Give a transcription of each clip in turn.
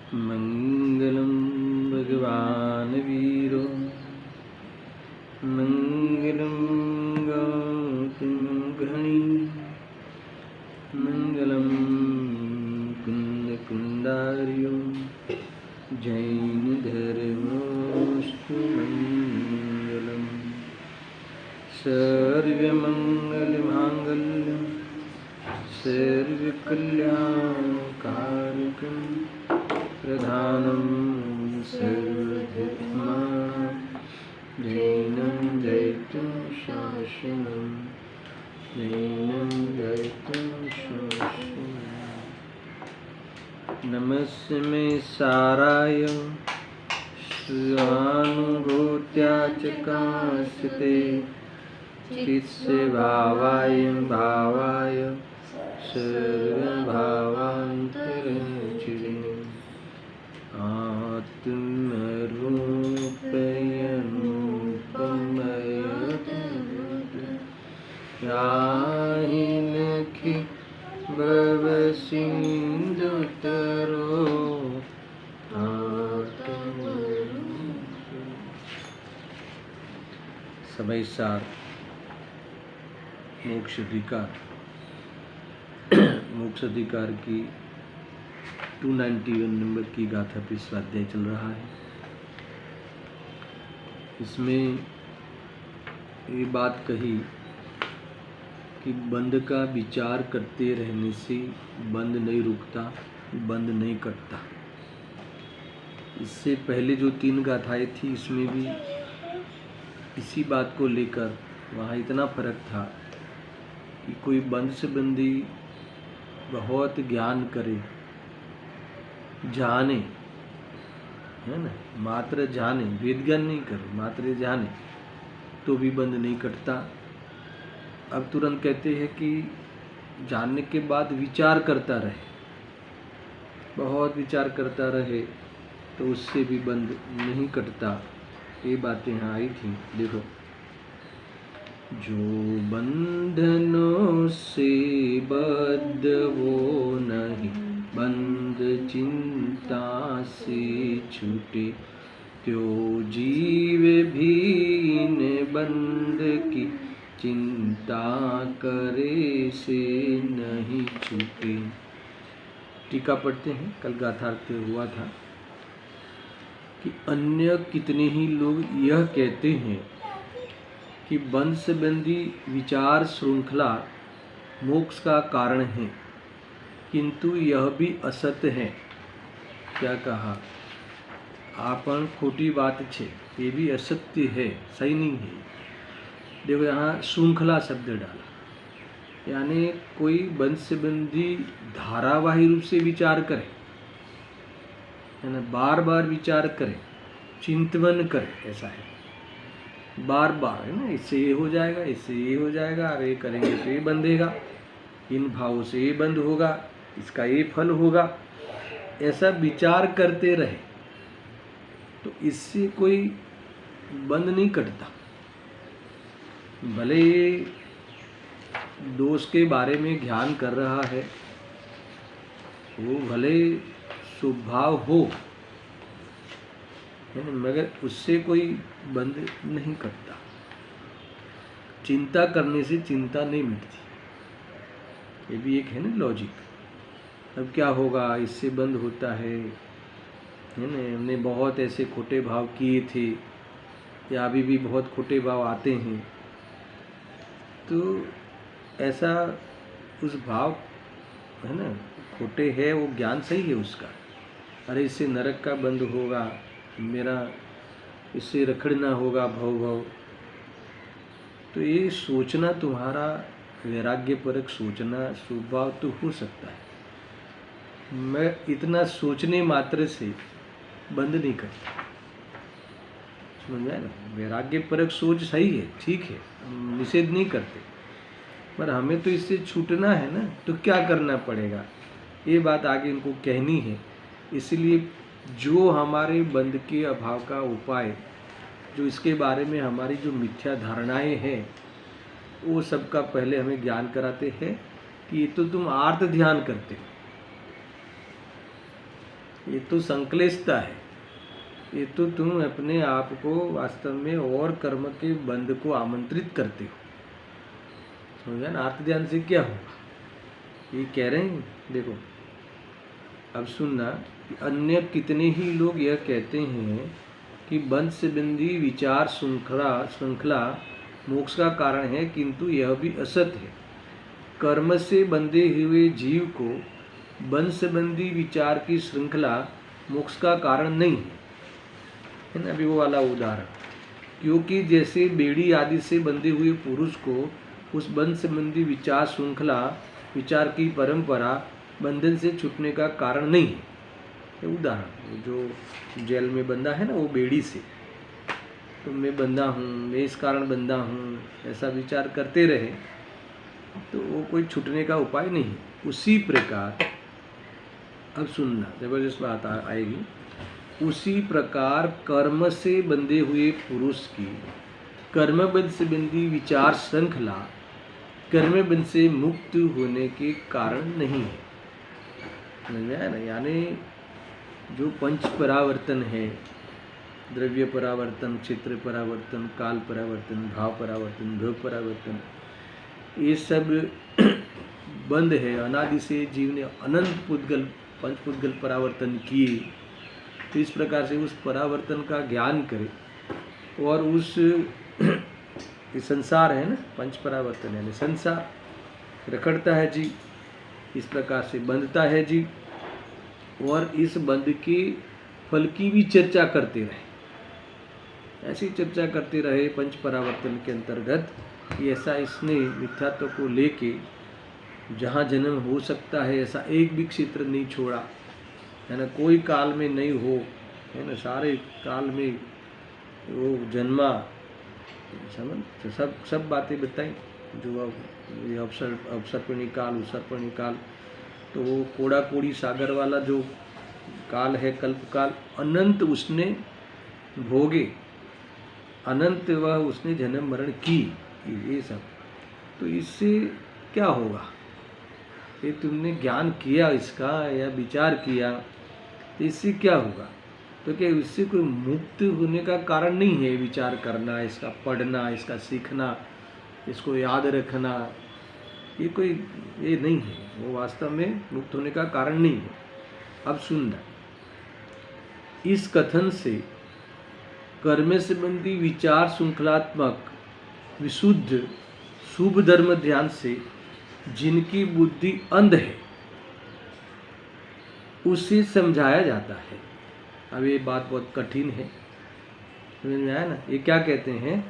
मंगलम भगवान वीरो मंगलम गौतम घनी मंगलम कुंद कुंडार्यो जैन धर्मोस्तु मंगलम सर्वमंगलमांगल्यं सर्वकल्याणकारकं प्रधानं सर्वधर्माणां जैनं जयितुं शासनं जैनं जयितुं शासनं नमस्मे साराय स्वानुभूत्या च कांस्यते चित्से भावाय भावाय सर्वभावान्तरचिरे आत्मरूपयनुपमयतु याहि नखि भवसिन्धुतरो समय सार मोक्ष अधिकार मोक्ष अधिकार की 291 नंबर की गाथा पे स्वाध्याय चल रहा है। इसमें ये बात कही कि बंध का विचार करते रहने से बंध नहीं रुकता, बंध नहीं कटता। इससे पहले जो 3 गाथाएं थी इसमें भी इसी बात को लेकर वहाँ इतना फर्क था कि कोई बंध से बंदी बहुत ज्ञान करे, जाने, है ना, मात्र जाने, वेद ज्ञान नहीं करे, मात्र जाने तो भी बंध नहीं कटता। अब तुरंत कहते हैं कि जानने के बाद विचार करता रहे, बहुत विचार करता रहे तो उससे भी बंध नहीं कटता। ये बातें यहाँ आई थी। देखो, जो बंधनों से बद्ध वो नहीं, बंध चिंता से छूटे, त्यो जीव भी इन बंध की चिंता करे से नहीं छूटे। टीका पढ़ते हैं। कल गाथार्थ हुआ था कि अन्य कितने ही लोग यह कहते हैं कि बंध से बंधी विचार श्रृंखला मोक्ष का कारण है, किंतु यह भी असत्य है। क्या कहा? आपन खोटी बात छे, ये भी असत्य है, सही नहीं है। देखो यहाँ श्रृंखला शब्द डाला, यानी कोई बंध से बंधी धारावाही रूप से विचार करे, है ना, बार बार विचार करे, चिंतन करे, ऐसा है, बार बार, है ना, इससे ये हो जाएगा, इससे ये हो जाएगा, अरे करेंगे तो ये बंधेगा, इन भावों से ये बंध होगा, इसका ये फल होगा, ऐसा विचार करते रहे तो इससे कोई बंध नहीं कटता। भले ये दोष के बारे में ज्ञान कर रहा है, वो भले स्वभाव हो, मगर उससे कोई बंध नहीं करता। चिंता करने से चिंता नहीं मिटती, ये भी एक है ना लॉजिक। अब क्या होगा, इससे बंद होता है ना। हमने बहुत ऐसे खोटे भाव किए थे या अभी भी बहुत खोटे भाव आते हैं, तो ऐसा उस भाव, है ना, खोटे है, वो ज्ञान सही है उसका, अरे इससे नरक का बंद होगा, मेरा इससे रखड़ना होगा भव, तो ये सोचना तुम्हारा वैराग्यपरक सोचना स्वभाव तो हो सकता है, मैं इतना सोचने मात्र से बंद नहीं करता। समझ में आया ना? वैराग्यपरक सोच सही है, ठीक है, हम निषेध नहीं करते, पर हमें तो इससे छूटना है ना, तो क्या करना पड़ेगा, ये बात आगे इनको कहनी है। इसलिए जो हमारे बंध के अभाव का उपाय, जो इसके बारे में हमारी जो मिथ्या धारणाएं हैं, वो सबका पहले हमें ज्ञान कराते हैं कि ये तो तुम आर्त ध्यान करते हो, ये तो संक्लिष्टता है, ये तो तुम अपने आप को वास्तव में और कर्म के बंध को आमंत्रित करते हो। समझा ना? अर्थ ध्यान से क्या होगा ये कह रहे हैं। देखो अब सुनना, अन्य कितने ही लोग यह कहते हैं कि बंध संबंधी विचार श्रृंखला मोक्ष का कारण है, किंतु यह भी असत है। कर्म से बंधे हुए जीव को बंध संबंधी विचार की श्रृंखला मोक्ष का कारण नहीं है ना? अभी वो वाला उदाहरण, क्योंकि जैसे बेड़ी आदि से बंधे हुए पुरुष को उस बंध संबंधी विचार श्रृंखला, विचार की परंपरा बंधन से छूटने का कारण नहीं है। ये उदाहरण, जो जेल में बंधा है ना, वो बेड़ी से, तो मैं बंधा हूँ, मैं इस कारण बंधा हूँ, ऐसा विचार करते रहे तो वो कोई छूटने का उपाय नहीं है। उसी प्रकार, अब सुनना, जबरदस्त बात आएगी। उसी प्रकार कर्म से बंधे हुए पुरुष की कर्मबंध संबंधी विचार श्रृंखला कर्मबंध से मुक्त होने के कारण नहीं है। समझ में आया ना? यानी जो पंच परावर्तन है, द्रव्य परावर्तन, क्षेत्र परावर्तन, काल परावर्तन, भाव परावर्तन, भोग परावर्तन, ये सब बंद है। अनादि से जीव ने अनंत पुद्गल, पंच पुद्गल परावर्तन किए। तो इस प्रकार से उस परावर्तन का ज्ञान करे और उस संसार है ना, पंच परावर्तन यानी संसार रखड़ता है जी, इस प्रकार से बंधता है जी, और इस बंध के फल की भी चर्चा करते रहे। ऐसी चर्चा करते रहे पंच परावर्तन के अंतर्गत। ऐसा इसने मिथ्यात्व को लेके जहाँ जन्म हो सकता है ऐसा एक भी क्षेत्र नहीं छोड़ा, है ना? कोई काल में नहीं हो, है ना? सारे काल में वो जन्मा, समझ? तो सब बातें बताई जो अब ये अवसर्पणी काल, उत्सर्पणी काल, तो वो कोड़ा कोड़ी सागर वाला जो काल है, कल्प काल, अनंत उसने भोगे, अनंत वह उसने जन्म मरण की, ये सब। तो इससे क्या होगा? ये तुमने ज्ञान किया इसका या विचार किया, तो इससे क्या होगा? तो क्या इससे कोई मुक्त होने का कारण नहीं है विचार करना, इसका पढ़ना, इसका सीखना, इसको याद रखना, ये कोई ये नहीं है, वो वास्तव में मुक्त होने का कारण नहीं है। अब सुनना, इस कथन से कर्म संबंधी विचार श्रृंखलात्मक विशुद्ध शुभ धर्म ध्यान से जिनकी बुद्धि अंध है उसे समझाया जाता है। अब ये बात बहुत कठिन है, समझ में आया ना? ये क्या कहते हैं?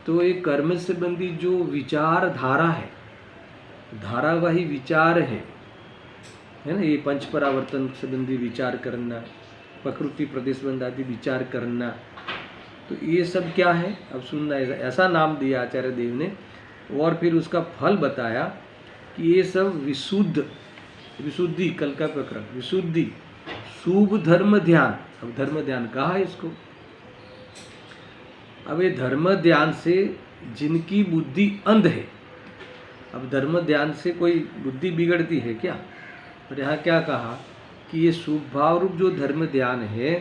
तो ये कर्म संबंधी जो विचार धारा है, धारावाही विचार है ना? ये पंच परावर्तन संबंधी विचार करना, प्रकृति प्रदेश बंध आदि विचार करना, तो ये सब क्या है? अब सुनना, ऐसा नाम दिया आचार्य देव ने और फिर उसका फल बताया कि ये सब विशुद्ध, विशुद्धि, कल का प्रकरण, विशुद्धि शुभ धर्म ध्यान। अब धर्म ध्यान कहा है इसको। अब ये धर्म ध्यान से जिनकी बुद्धि अंध है, अब धर्म ध्यान से कोई बुद्धि बिगड़ती है क्या? और यहाँ क्या कहा कि ये शुभ भाव रूप जो धर्म ध्यान है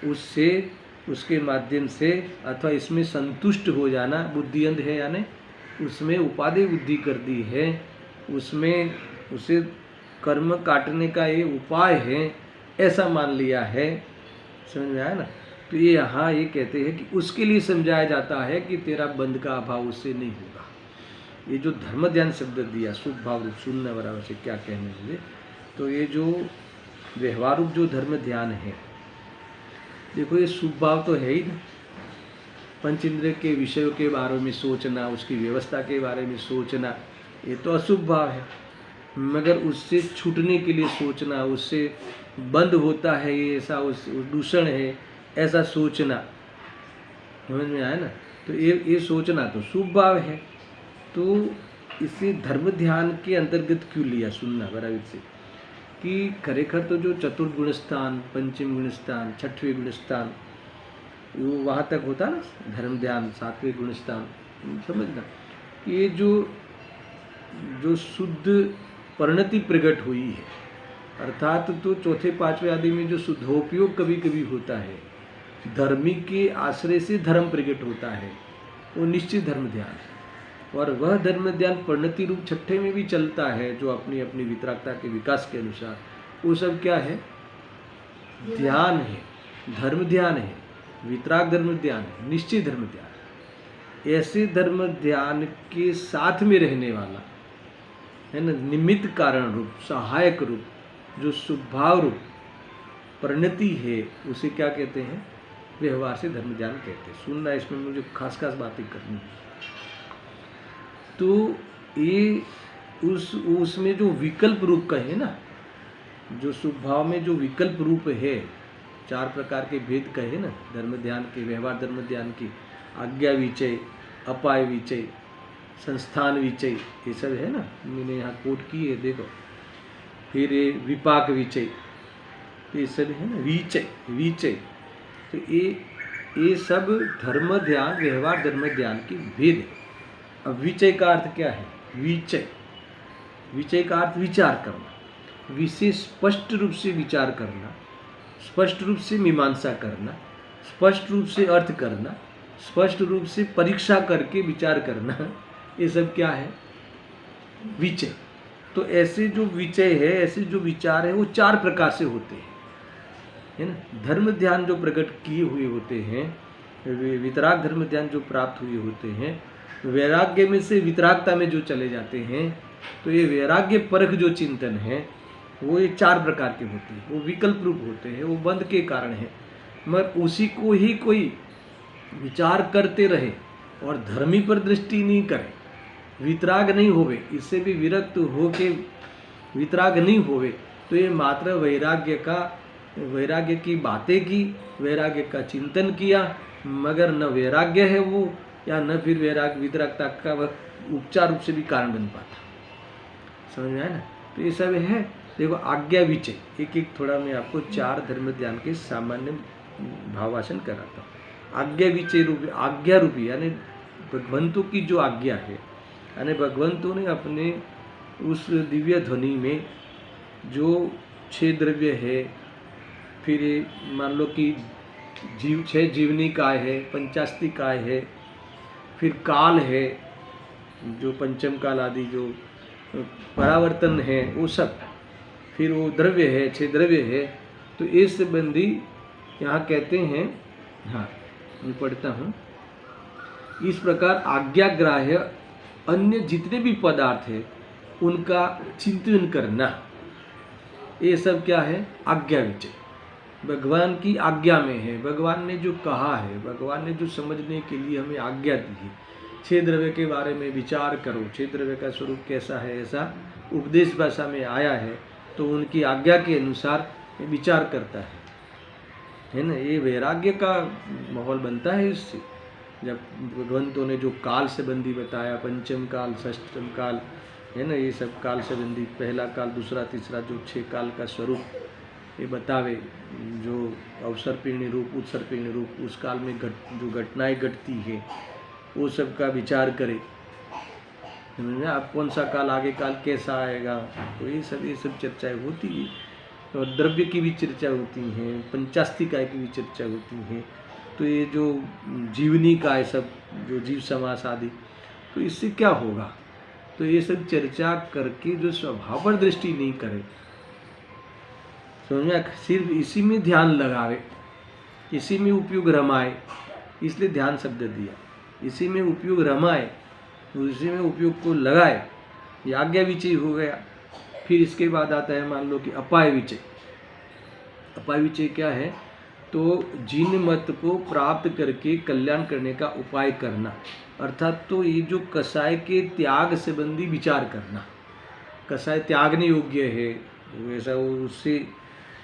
उससे, उसके माध्यम से अथवा इसमें संतुष्ट हो जाना, बुद्धि अंध है यानी उसमें उपादेय बुद्धि कर दी है, उसमें उसे कर्म काटने का ये उपाय है, ऐसा मान लिया है। समझ में आया ना? तो ये यहाँ ये कहते हैं कि उसके लिए समझाया जाता है कि तेरा बंध का अभाव उससे नहीं होगा। ये जो धर्म ध्यान शब्द दिया, शुभ भाव रूप, सुनना बराबर से क्या कहने लगे, तो ये जो व्यवहार रूप जो धर्म ध्यान है, देखो ये शुभ भाव तो है ही ना, पंच इंद्रिय के विषयों के बारे में सोचना, उसकी व्यवस्था के बारे में सोचना, ये तो अशुभ भाव है। मगर उससे छूटने के लिए सोचना, उससे बंद होता है ये, ऐसा उस दूषण है, ऐसा सोचना, समझ में आया ना? तो ये सोचना तो शुभ भाव है। तो इसे धर्म ध्यान के अंतर्गत क्यों लिया? सुनना बराबर से कि खरेखर तो जो चतुर्थ गुणस्थान, पंचम गुणस्थान, छठवें गुणस्थान, वो वहाँ तक होता ना धर्म ध्यान, सातवें गुणस्थान, समझना। ये जो शुद्ध परिणति प्रकट हुई है, अर्थात तो चौथे पांचवें आदि में जो शुद्धोपयोग कभी कभी होता है, धर्मी के आश्रय से धर्म प्रकट होता है, वो निश्चित धर्म ध्यान है। और वह धर्म ध्यान परिणति रूप छठे में भी चलता है, जो अपनी अपनी वितरागता के विकास के अनुसार, वो सब क्या है? ध्यान है, धर्म ध्यान है, वितराग धर्म ध्यान है, निश्चित धर्म ध्यान। ऐसे धर्म ध्यान के साथ में रहने वाला है ना, निमित्त कारण रूप, सहायक रूप, जो स्वभाव रूप परिणति है, उसे क्या कहते हैं? व्यवहार से धर्म ध्यान कहते हैं। सुनना, इसमें मुझे खास खास बातें करनी है। तो ये उसमें जो विकल्प रूप का है ना, जो स्वभाव में जो विकल्प रूप है, 4 प्रकार के भेद कहे ना धर्म ध्यान के, व्यवहार धर्म ध्यान के, आज्ञा विचय, अपाय विचय, संस्थान विचय, ये सब है ना, मैंने यहाँ कोट की है, देखो। फिर ये विपाक विचय, ये सब है ना, विचय विचय। तो ये सब धर्म ध्यान, व्यवहार धर्म ध्यान की भेद है। अब विचय का अर्थ क्या है? विचय, विचय का अर्थ विचार करना, विशेष स्पष्ट रूप से विचार करना, स्पष्ट रूप से मीमांसा करना, स्पष्ट रूप से अर्थ करना, स्पष्ट रूप से परीक्षा करके विचार करना, ये सब क्या है? विचय। तो ऐसे जो विचय है, ऐसे जो विचार है, वो 4 प्रकार से होते हैं, है ना। धर्म ध्यान जो प्रकट किए हुए होते हैं, वितराग धर्म ध्यान जो प्राप्त हुए होते हैं, वैराग्य में से वितरागता में जो चले जाते हैं, तो ये वैराग्य परख जो चिंतन है, वो ये 4 प्रकार के होते हैं। वो विकल्प रूप होते हैं, वो बंध के कारण है, मगर उसी को ही कोई विचार करते रहे और धर्मी पर दृष्टि नहीं करे, वितराग नहीं होवे, इससे भी विरक्त हो के वितराग नहीं होवे, तो ये मात्र वैराग्य की बातें की, वैराग्य का चिंतन किया, मगर न वैराग्य है वो, या न फिर वितरागता का वह उपचार रूप से भी कारण बन पाता। समझ में आया ना? तो ये सब है। देखो, आज्ञा विचय, एक एक थोड़ा मैं आपको 4 धर्म ध्यान के सामान्य भावासन कराता हूँ। आज्ञा विचय रूपी, आज्ञा रूपी यानी भगवंतों की जो आज्ञा है, यानी भगवंतों ने अपने उस दिव्य ध्वनि में जो 6 द्रव्य है, फिर मान लो कि 6 जीवनी काय है, पंचास्ती काय है, फिर काल है, जो पंचम काल आदि जो परावर्तन है, वो सब, फिर वो द्रव्य है, 6 द्रव्य है। तो इस संबंधी यहाँ कहते हैं, हाँ मैं पढ़ता हूँ, इस प्रकार आज्ञाग्राह्य अन्य जितने भी पदार्थ है उनका चिंतन करना, ये सब क्या है? आज्ञा विचय। भगवान की आज्ञा में है, भगवान ने जो कहा है, भगवान ने जो समझने के लिए हमें आज्ञा दी है, 6 द्रव्य के बारे में विचार करो, 6 द्रव्य का स्वरूप कैसा है, ऐसा उपदेश भाषा में आया है, तो उनकी आज्ञा के अनुसार विचार करता है ना। ये वैराग्य का माहौल बनता है इससे, जब भगवंतों ने जो काल संबंधी बताया, पंचम काल, षष्ठम काल, है ना, ये सब काल संबंधी, पहला काल, दूसरा, तीसरा, जो 6 काल का स्वरूप ये बतावे, जो अवसरपीर्ण रूप, उत्सरपीर्ण रूप, उस काल में जो घटनाएं घटती है, वो सब का विचार करे। आप कौन सा काल, आगे काल कैसा आएगा, तो ये सब चर्चाएं होती है। और द्रव्य की भी चर्चा होती हैं, पंचास्तिकाय की भी चर्चा होती हैं। तो ये जो जीवनी का है, सब जो जीव समास आदि, तो इससे क्या होगा? तो ये सब चर्चा करके जो स्वभाव पर दृष्टि नहीं करे, समझ में, सिर्फ इसी में ध्यान लगावे, इसी में उपयोग रमाए, इसलिए ध्यान शब्द दिया, इसी में उपयोग रमाए, उसी में उपयोग को लगाए, ये आज्ञा विचय हो गया। फिर इसके बाद आता है, मान लो कि अपाय विचय। अपाय विचय क्या है? तो जिन मत को प्राप्त करके कल्याण करने का उपाय करना, अर्थात तो ये जो कसाय के त्याग संबंधी विचार करना, कसाय त्यागने योग्य है, वैसा उससे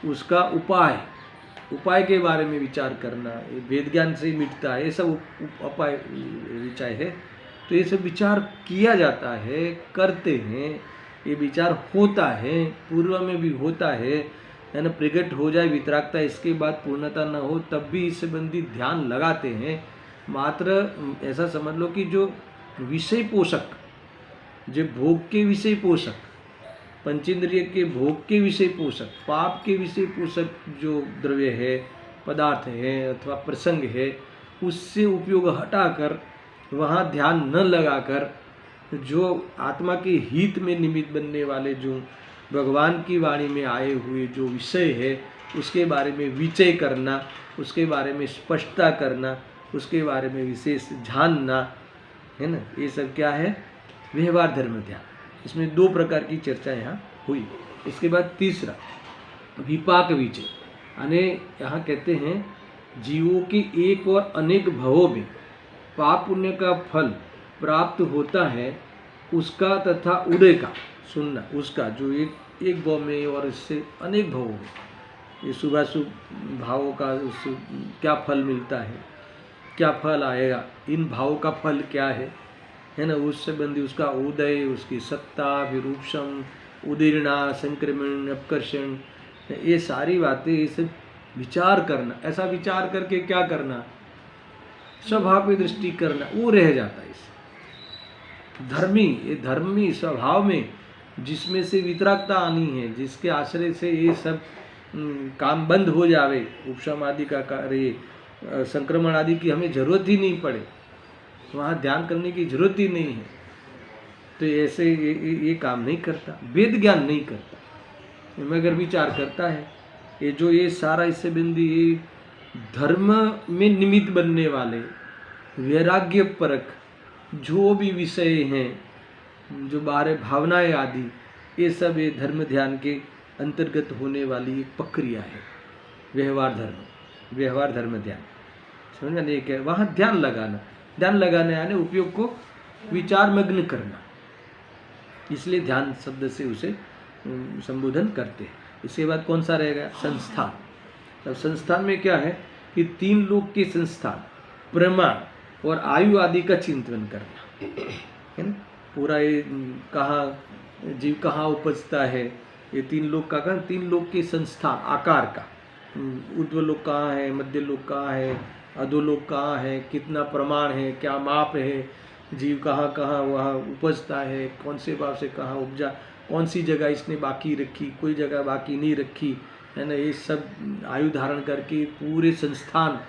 उसका उपाय के बारे में विचार करना, ये वेद ज्ञान से मिटता है, ये सब उपाय विचार है। तो ये सब विचार किया जाता है, करते हैं, ये विचार होता है, पूर्व में भी होता है ना, प्रकट हो जाए वितरागता, इसके बाद पूर्णता न हो तब भी इस संबंधी ध्यान लगाते हैं। मात्र ऐसा समझ लो कि जो विषय पोषक, जो भोग के विषय पोषक, पंचेंद्रिय के भोग के विषय पोषक, पाप के विषय पोषक जो द्रव्य है, पदार्थ है अथवा प्रसंग है, उससे उपयोग हटाकर वहाँ ध्यान न लगाकर जो आत्मा के हित में निमित्त बनने वाले जो भगवान की वाणी में आए हुए जो विषय है उसके बारे में विचय करना, उसके बारे में स्पष्टता करना, उसके बारे में विशेष जानना, है ना, ये सब क्या है? व्यवहार धर्म ध्यान। इसमें 2 प्रकार की चर्चा यहाँ हुई। इसके बाद तीसरा विपाक विचय, यानी यहाँ कहते हैं जीवों के एक और अनेक भवों में पाप पुण्य का फल प्राप्त होता है, उसका तथा उदय का सुनना, उसका जो एक भाव में और इससे अनेक भावों में ये शुभाशुभ भावों का उस क्या फल मिलता है, क्या फल आएगा, इन भावों का फल क्या है ना, उस संबंधी उसका उदय, उसकी सत्ता, विरूपम, उदीर्णा, संक्रमण, अपकर्षण, ये सारी बातें, ये सब विचार करना। ऐसा विचार करके क्या करना? स्वभाव पे दृष्टि करना, वो रह जाता है इससे। धर्मी स्वभाव में जिसमें से वितरागता आनी है, जिसके आश्रय से ये सब काम बंद हो जावे, उपशम आदि का कार्य, संक्रमण आदि की हमें जरूरत ही नहीं पड़े, वहाँ ध्यान करने की जरूरत ही नहीं है, तो ऐसे ये काम नहीं करता, वेद ज्ञान नहीं करता। मगर विचार करता है, ये जो ये सारा इससे बिंदी ये धर्म में निमित्त बनने वाले वैराग्य परक जो भी विषय हैं, जो बाहर भावनाएं आदि, ये सब ये धर्म ध्यान के अंतर्गत होने वाली एक प्रक्रिया है। व्यवहार धर्म ध्यान, समझ में नहीं? क्या वहाँ ध्यान लगाना यानी उपयोग को विचार मग्न करना, इसलिए ध्यान शब्द से उसे संबोधन करते हैं। इसके बाद कौन सा रहेगा? संस्थान। अब संस्थान में क्या है कि 3 लोक के संस्थान, प्रमाण और आयु आदि का चिंतन करना, है ना। पूरा ये कहाँ जीव कहाँ उपजता है, ये 3 लोक का 3 लोक के संस्थान आकार का, ऊर्ध्व लोक कहाँ है, मध्य लोक कहाँ है, अधोलोक कहाँ है, कितना प्रमाण है, क्या माप है, जीव कहाँ कहाँ वहाँ उपजता है, कौन से भाव से कहाँ उपजा, कौन सी जगह इसने बाकी रखी, कोई जगह बाकी नहीं रखी, है ना। ये सब आयु धारण करके पूरे संस्थान,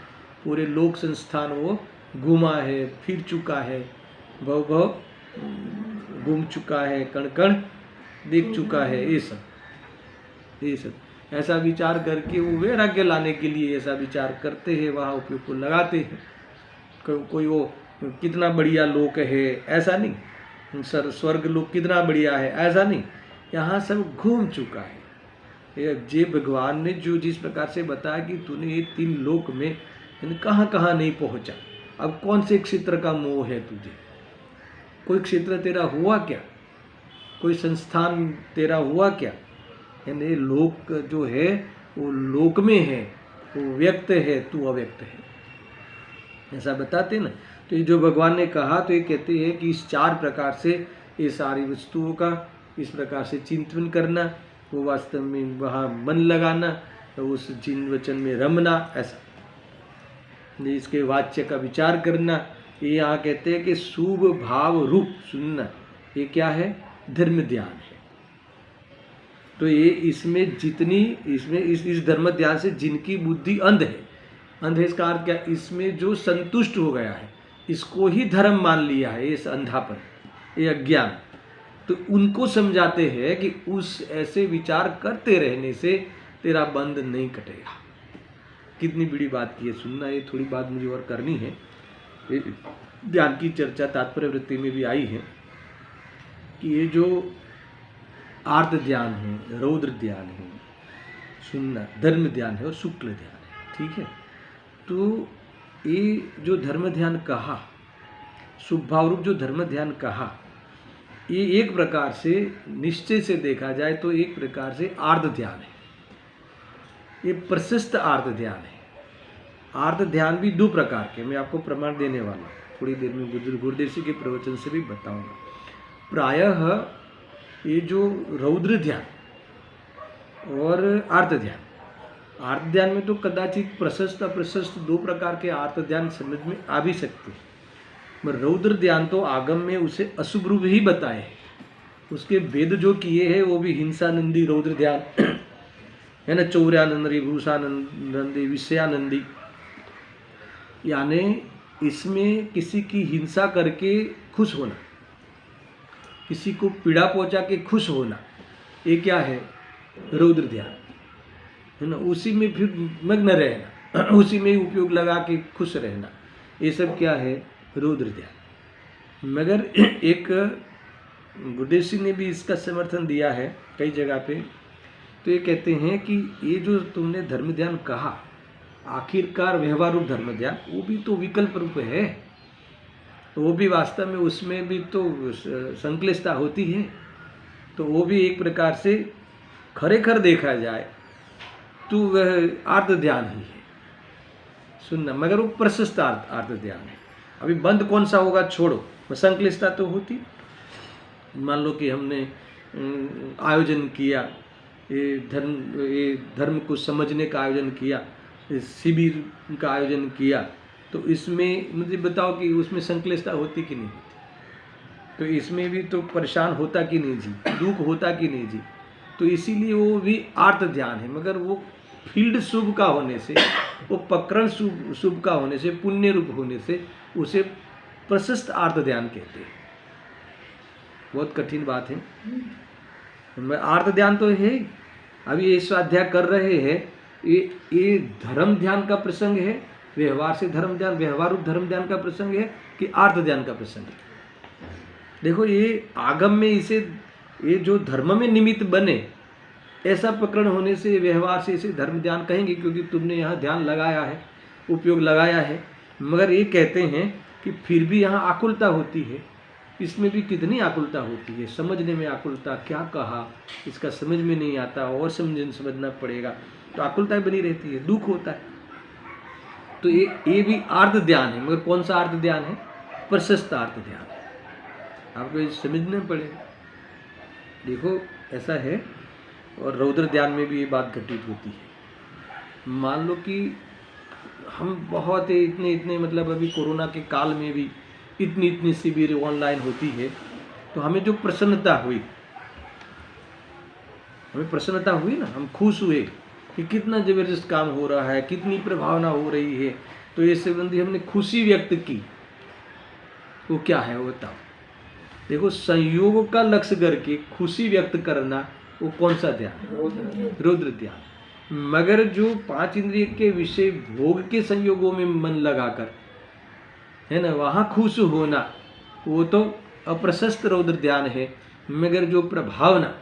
पूरे लोक संस्थान वो घूमा है, फिर चुका है, भव घूम चुका है, कण कण देख चुका है, ये सब ऐसा विचार करके वो वैराग्य लाने के लिए ऐसा विचार करते हैं, वहाँ उपयोग को लगाते हैं। कोई वो कितना बढ़िया लोक है ऐसा नहीं, स्वर्ग लोक कितना बढ़िया है ऐसा नहीं, यहाँ सब घूम चुका है। ये भगवान ने जो जिस प्रकार से बताया कि तूने ये 3 लोक में कहाँ कहाँ नहीं पहुँचा, अब कौन से क्षेत्र का मोह है तुझे, कोई क्षेत्र तेरा हुआ क्या, कोई संस्थान तेरा हुआ क्या, यानी लोक जो है वो लोक में है, वो व्यक्त है, तू अव्यक्त है, ऐसा बताते ना। तो ये जो भगवान ने कहा, तो ये कहते हैं कि इस 4 प्रकार से ये सारी वस्तुओं का इस प्रकार से चिंतन करना, वो वास्तव में वहाँ मन लगाना, तो उस जिन वचन में रमना, ऐसा इसके वाच्य का विचार करना। ये यहाँ कहते हैं कि शुभ भाव रूप सुनना, ये क्या है? धर्म ध्यान है। तो ये इसमें जितनी इस धर्म ध्यान से जिनकी बुद्धि अंध है इसका अर्थ क्या? इसमें जो संतुष्ट हो गया है, इसको ही धर्म मान लिया है, इस अंधापन, ये अज्ञान, तो उनको समझाते हैं कि उस ऐसे विचार करते रहने से तेरा बंध नहीं कटेगा। कितनी बड़ी बात की है, सुनना। ये थोड़ी बात मुझे और करनी है। ध्यान की चर्चा तात्पर्य वृत्ति में भी आई है कि ये जो आर्त ध्यान है, रौद्र ध्यान है, सुनना, धर्म ध्यान है और शुक्ल ध्यान है, ठीक है। तो ये जो धर्म ध्यान कहा, शुभ भाव रूप जो धर्म ध्यान कहा, ये एक प्रकार से निश्चय से देखा जाए तो एक प्रकार से आर्त ध्यान है, ये प्रशस्त आर्त ध्यान है। आर्त ध्यान भी 2 प्रकार के, मैं आपको प्रमाण देने वाला हूँ, थोड़ी देर में गुरुदेव जी के प्रवचन से भी बताऊंगा। प्रायः ये जो रौद्र ध्यान और आर्त ध्यान में तो कदाचित प्रशस्त अप्रशस्त 2 प्रकार के आर्त ध्यान समझ में आ भी सकते हैं, पर रौद्र ध्यान तो आगम में उसे अशुभ रूप ही बताए है, उसके वेद जो किए हैं वो भी हिंसानंदी, रौद्र ध्यान है ना, चौर्यानंदी, भूषानंदी, विषयानंदी, यानी इसमें किसी की हिंसा करके खुश होना, किसी को पीड़ा पहुंचा के खुश होना, ये क्या है? रौद्र ध्यान है ना। उसी में फिर मग्न रहना, उसी में उपयोग लगा के खुश रहना, ये सब क्या है? रौद्र ध्यान। मगर एक गुरुदेव सिंह ने भी इसका समर्थन दिया है कई जगह पे। तो ये कहते हैं कि ये जो तुमने धर्म ध्यान कहा, आखिरकार व्यवहार रूप धर्म ध्यान, वो भी तो विकल्प रूप है, तो वो भी वास्तव में उसमें भी तो संक्लिष्टता होती है। तो वो भी एक प्रकार से खरेखर देखा जाए तो वह आर्त ध्यान ही है, सुनना, मगर वो प्रशस्त आर्त ध्यान है। अभी बंद कौन सा होगा छोड़ो, वह संक्लिष्टता तो होती। मान लो कि हमने आयोजन किया, ये धर्म को समझने का आयोजन किया, शिविर का आयोजन किया, तो इसमें मुझे बताओ कि उसमें संक्लिष्टता होती कि नहीं होती? तो इसमें भी तो परेशान होता कि नहीं जी, दुख होता कि नहीं जी? तो इसीलिए वो भी आर्त ध्यान है, मगर वो फील्ड शुभ का होने से, वो प्रकरण शुभ का होने से, पुण्य रूप होने से उसे प्रशस्त आर्त ध्यान कहते हैं। बहुत कठिन बात है। आर्त ध्यान तो है, अभी ये स्वाध्याय कर रहे हैं, ये धर्म ध्यान का प्रसंग है, व्यवहार से धर्म ध्यान, व्यवहार रूप धर्म ध्यान का प्रसंग है कि आर्त ध्यान का प्रसंग है? देखो ये आगम में इसे, ये जो धर्म में निमित्त बने ऐसा प्रकरण होने से व्यवहार से इसे धर्म ध्यान कहेंगे, क्योंकि तुमने यहाँ ध्यान लगाया है, उपयोग लगाया है। मगर ये कहते हैं कि फिर भी यहाँ आकुलता होती है, इसमें भी कितनी आकुलता होती है, समझने में आकुलता, क्या कहा इसका समझ में नहीं आता और समझना पड़ेगा, तो आकुलता बनी रहती है, दुख होता है। तो ये भी आर्त ध्यान है, मगर कौन सा आर्त ध्यान है? प्रशस्त आर्त ध्यान है, आपको ये समझना पड़ेगा। देखो ऐसा है, और रौद्र ध्यान में भी ये बात घटित होती है। मान लो कि हम बहुत इतने मतलब अभी कोरोना के काल में भी इतनी शिविर ऑनलाइन होती है, तो हमें जो प्रसन्नता हुई, ना, हम खुश हुए कि कितना जबरदस्त काम हो रहा है, कितनी प्रभावना हो रही है, तो ये संबंधी हमने खुशी व्यक्त की। वो क्या है? वो तब देखो, संयोग का लक्ष्य करके खुशी व्यक्त करना, वो कौन सा ध्यान? रौद्र ध्यान। मगर जो 5 इंद्रिय के विषय भोग के संयोगों में मन लगाकर, है ना, वहाँ खुश होना, वो तो अप्रशस्त रौद्र ध्यान है। मगर जो प्रभावना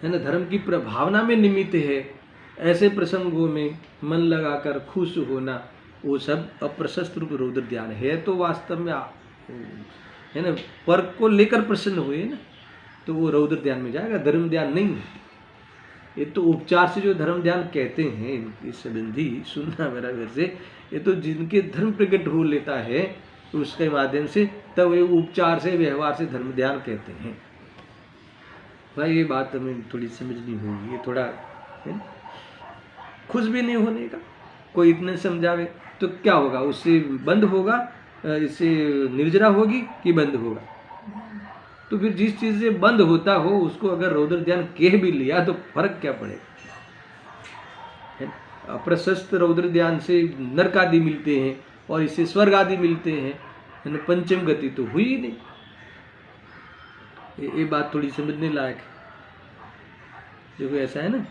है ना, धर्म की प्रभावना में निमित्त है, ऐसे प्रसंगों में मन लगाकर खुश होना, वो सब अप्रशस्त रूप रौद्र ध्यान है। तो वास्तव में है ना, वर्ग को लेकर प्रसन्न हुए ना, तो वो रौद्र ध्यान में जाएगा, धर्म ध्यान नहीं है। ये तो उपचार से जो धर्म ध्यान कहते हैं, इस संबंधी सुनना मेरा घर से, ये तो जिनके धर्म प्रकट हो लेता है तो उसके माध्यम से, तब ये उपचार से, व्यवहार से धर्म ध्यान कहते हैं। भाई ये बात हमें थोड़ी समझनी होगी, ये थोड़ा है? खुश भी नहीं होने का, कोई इतने समझावे तो क्या होगा? उससे बंद होगा, इससे निर्जरा होगी कि बंद होगा? तो फिर जिस चीज़ से बंद होता हो उसको अगर रौद्र ध्यान कह भी लिया तो फर्क क्या पड़ेगा? अप्रशस्त रौद्र ध्यान से नरक आदि मिलते हैं और इससे स्वर्ग आदि मिलते हैं, है ना, पंचम गति तो हुई ही नहीं। ये बात थोड़ी समझने लायक है। देखो ऐसा है ना,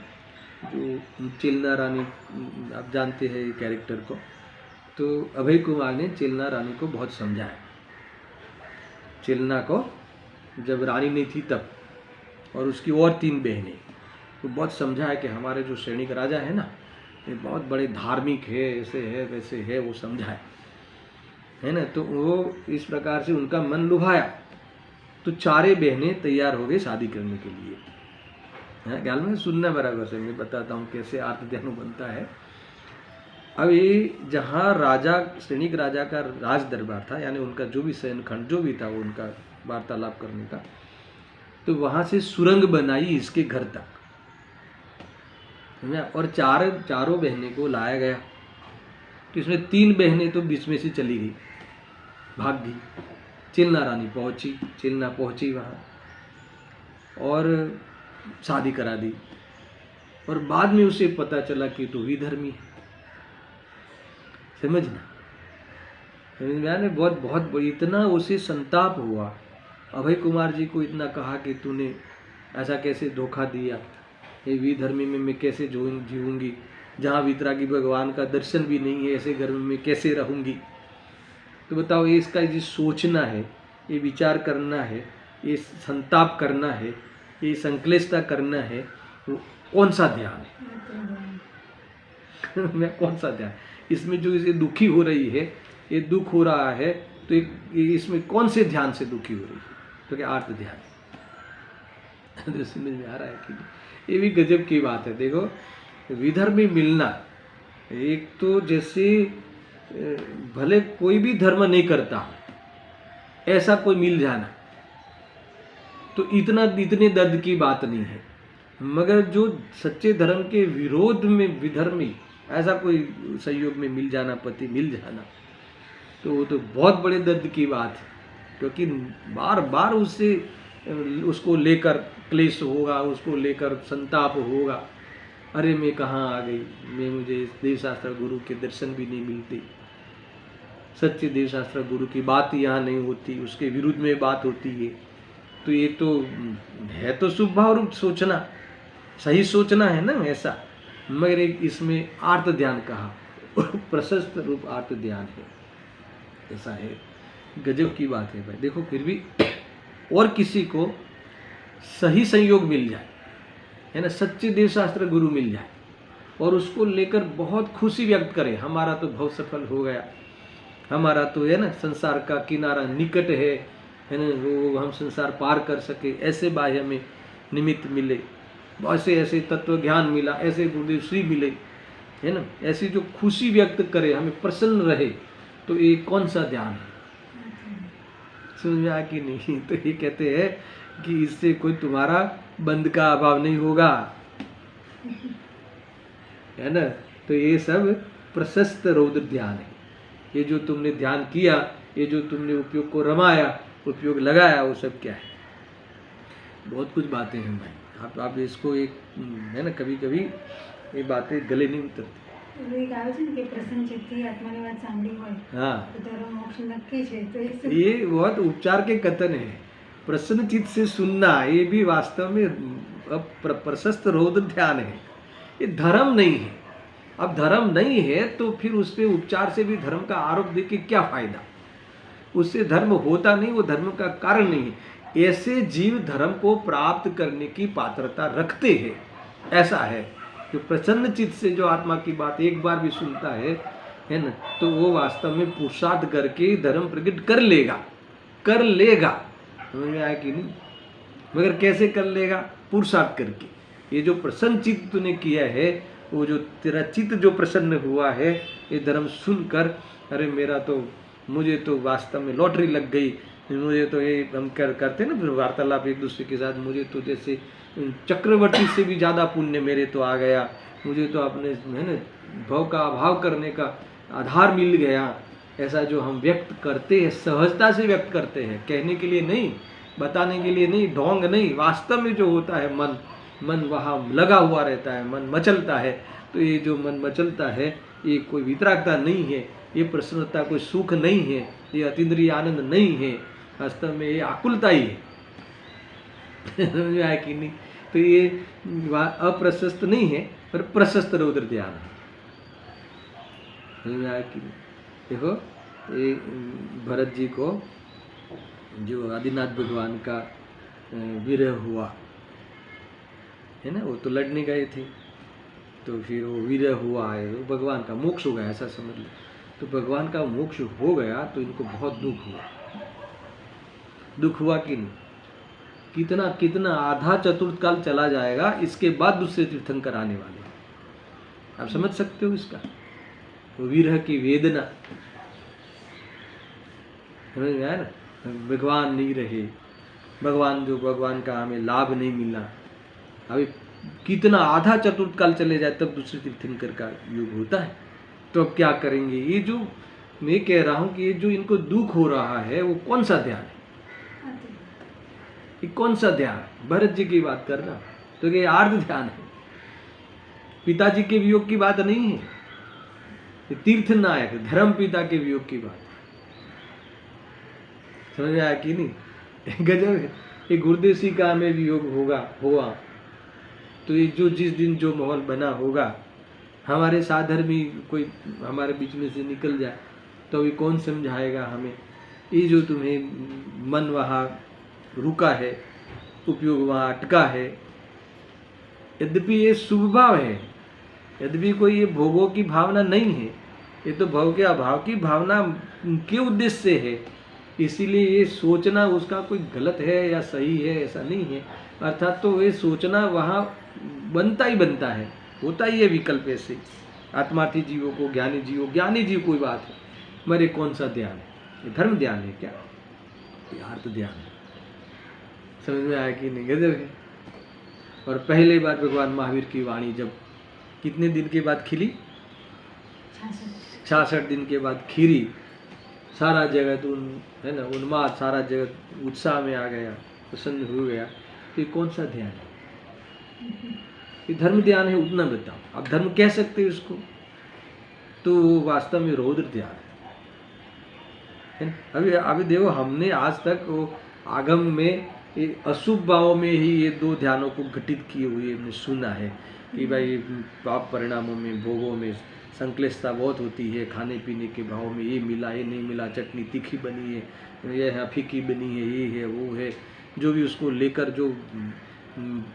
जो चिलना रानी, आप जानते हैं कैरेक्टर को, तो अभय कुमार ने चिलना रानी को बहुत समझाया। चिलना को जब रानी नहीं थी तब, और उसकी और 3 बहनें, तो बहुत समझाया कि हमारे जो सैनिक राजा है ना, ये बहुत बड़े धार्मिक है, ऐसे है वैसे है, वो समझाए, है ना। तो वो इस प्रकार से उनका मन लुभाया, तो 4 बहनें तैयार हो गई शादी करने के लिए। ख्याल में सुनना बराबर से, मैं बताता हूँ कैसे आर्त ध्यान बनता है। अब ये जहाँ राजा, सैनिक राजा का राज दरबार था, यानी उनका जो भी सैन खंड जो भी था वो उनका वार्तालाप करने का, तो वहाँ से सुरंग बनाई इसके घर तक, और चारों बहनें को लाया गया। तो इसमें 3 बहनें तो बीच में से चली गई, भाग गई। चिलना रानी पहुंची, चिलना पहुंची वहाँ, और शादी करा दी, और बाद में उसे पता चला कि तो विधर्मी है। समझना, समझ में आया ना? बहुत इतना उसे संताप हुआ। अभय कुमार जी को इतना कहा कि तूने ऐसा कैसे धोखा दिया, ये विधर्मी में मैं कैसे जीऊँगी, जहाँ वितरागी भगवान का दर्शन भी नहीं है, ऐसे घर में कैसे रहूँगी। तो बताओ, ये इसका ये सोचना है, ये विचार करना है, ये संताप करना है, ये संक्लेशता करना है, वो कौन सा ध्यान है? मैं कौन सा ध्यान? इसमें जो इसे दुखी हो रही है, ये दुख हो रहा है, तो इसमें कौन से ध्यान से दुखी हो रही है? तो क्या आर्त ध्यान। तो समझ में आ रहा है कि ये भी गजब की बात है। देखो, विधर्म में मिलना, एक तो जैसे भले कोई भी धर्म नहीं करता, ऐसा कोई मिल जाना तो इतने दर्द की बात नहीं है। मगर जो सच्चे धर्म के विरोध में विधर्मी, ऐसा कोई संयोग में मिल जाना, पति मिल जाना, तो वो तो बहुत बड़े दर्द की बात है। क्योंकि बार बार उसको लेकर क्लेश होगा, उसको लेकर संताप होगा। अरे मैं कहाँ आ गई, मुझे देवशास्त्र गुरु के दर्शन भी नहीं मिलते, सच्चे देवशास्त्र गुरु की बात यहाँ नहीं होती, उसके विरुद्ध में बात होती है। तो ये तो है तो शुभ भाव रूप सोचना, सही सोचना है ना ऐसा। मगर एक इसमें आर्त ध्यान कहा, प्रशस्त रूप आर्त ध्यान है, ऐसा है। गजब की बात है भाई। देखो, फिर भी और किसी को सही संयोग मिल जाए, है ना, सच्चे देवशास्त्र गुरु मिल जाए और उसको लेकर बहुत खुशी व्यक्त करे, हमारा तो भव सफल हो गया, हमारा तो है ना संसार का किनारा निकट है ना, वो हम संसार पार कर सके, ऐसे बाह्य में निमित्त मिले, ऐसे तत्व ज्ञान मिला, ऐसे गुरुदेव श्री मिले, है ना, ऐसी जो खुशी व्यक्त करे, हमें प्रसन्न रहे, तो ये कौन सा ध्यान है? समझ में आया कि नहीं? तो ये कहते हैं कि इससे कोई तुम्हारा बंध का अभाव नहीं होगा, है ना। तो ये सब प्रशस्त रौद्र ध्यान है। ये जो तुमने ध्यान किया, ये जो तुमने उपयोग को रमाया, उपयोग लगाया, वो सब क्या है? बहुत कुछ बातें हैं भाई। आप इसको एक है ना, कभी कभी ये बातें गले नहीं उतरती। हाँ, ये बहुत उपचार के कथन है। प्रसन्न चित्त से सुनना, ये भी वास्तव में प्रशस्त रौद्र ध्यान है। ये धर्म नहीं है। अब धर्म नहीं है तो फिर उस पर उपचार से भी धर्म का आरोप दे के क्या फायदा? उससे धर्म होता नहीं, वो धर्म का कारण नहीं है। ऐसे जीव धर्म को प्राप्त करने की पात्रता रखते हैं, ऐसा है। जो प्रसन्न चित्त से जो आत्मा की बात एक बार भी सुनता है ना, तो वो वास्तव में पुरुषार्थ करके धर्म प्रकट कर लेगा। समझ में आया कि नहीं? मगर कैसे कर लेगा? पुरुषार्थ करके। ये जो प्रसन्न चित्त तूने किया है, वो जो तेरा चित्त जो प्रसन्न हुआ है, ये धर्म सुनकर, अरे मुझे तो वास्तव में लॉटरी लग गई, मुझे तो ये हम करते ना वार्तालाप एक दूसरे के साथ, मुझे तो जैसे चक्रवर्ती से भी ज़्यादा पुण्य मेरे तो आ गया, मुझे तो अपने है ना भव का अभाव करने का आधार मिल गया। ऐसा जो हम व्यक्त करते हैं, सहजता से व्यक्त करते हैं, कहने के लिए नहीं, बताने के लिए नहीं, ढोंग नहीं, वास्तव में जो होता है मन वहाँ लगा हुआ रहता है, मन मचलता है। तो ये जो मन मचलता है, ये कोई वितरागता नहीं है, ये प्रसन्नता कोई सुख नहीं है, ये अतीन्द्रिय आनंद नहीं है, वास्तव में ये आकुलता ही है। समझ में आया कि नहीं? तो ये अप्रशस्त नहीं है, पर प्रशस्त रौद्र ध्यान है। समझ में आया कि नहीं? देखो, ये भरत जी को जो आदिनाथ भगवान का विरह हुआ है ना, वो तो लड़ने गए थे, तो फिर वो विरह हुआ है, वो भगवान का मोक्ष हो गया, ऐसा समझ लो। तो भगवान का मोक्ष हो गया तो इनको बहुत दुख हुआ कि नहीं? कितना आधा चतुर्थ काल चला जाएगा, इसके बाद दूसरे तीर्थंकर आने वाले हैं। आप समझ सकते हो इसका? तो विरह की वेदना, समझ में आया ना? भगवान नहीं रहे, भगवान का हमें लाभ नहीं मिला। अभी कितना आधा चतुर्थ काल चले जाए तब दूसरे तीर्थंकर का युग होता है। तो अब क्या करेंगे? ये जो मैं कह रहा हूँ कि ये जो इनको दुख हो रहा है, वो कौन सा ध्यान है? ये कौन सा ध्यान? भरत जी की बात करना, तो ये आर्ध ध्यान है, पिताजी के वियोग की बात नहीं है, ये तीर्थ नायक धर्म पिता के वियोग की बात। समझ में आया कि नहीं? गजब है। ये गुरुदेव सिंह का हमें वियोग हुआ तो ये जो जिस दिन जो माहौल बना होगा, हमारे साधर्मी कोई हमारे बीच में से निकल जाए तो अभी कौन समझाएगा हमें? ये जो तुम्हें मन वहाँ रुका है, उपयोग वहाँ अटका है, यद्यपि ये शुभ भाव है, यद्यपि कोई ये भोगों की भावना नहीं है, ये तो भोग के अभाव की भावना के उद्देश्य से है। इसीलिए ये सोचना उसका कोई गलत है या सही है ऐसा नहीं है, अर्थात तो ये सोचना वहाँ बनता ही बनता है, होता ही है विकल्प ऐसे। आत्मार्थी जीवों को, ज्ञानी जीव कोई बात है, मरे कौन सा ध्यान है? ये धर्म ध्यान है क्या? ये अर्थ ध्यान है। समझ में आया कि नहीं? गजब है। और पहले बार भगवान महावीर की वाणी जब कितने दिन के बाद खिली? 66 दिन के बाद खिली, सारा जगत है ना उन्माद, सारा जगत उत्साह में आ गया, प्रसन्न हो गया। तो ये कौन सा ध्यान है? ये धर्म ध्यान है, उतना बताओ। आप धर्म कह सकते हो इसको, तो वो वास्तव में रौद्र ध्यान है। अभी देखो, हमने आज तक वो आगम में ये अशुभ भावों में ही ये दो ध्यानों को घटित किए हुए हमने सुना है कि भाई पाप परिणामों में, भोगों में संक्लिष्टता बहुत होती है, खाने पीने के भाव में ये मिला, ये नहीं मिला, चटनी तीखी बनी है, ये है फीकी बनी है, ये है वो है, जो भी उसको लेकर जो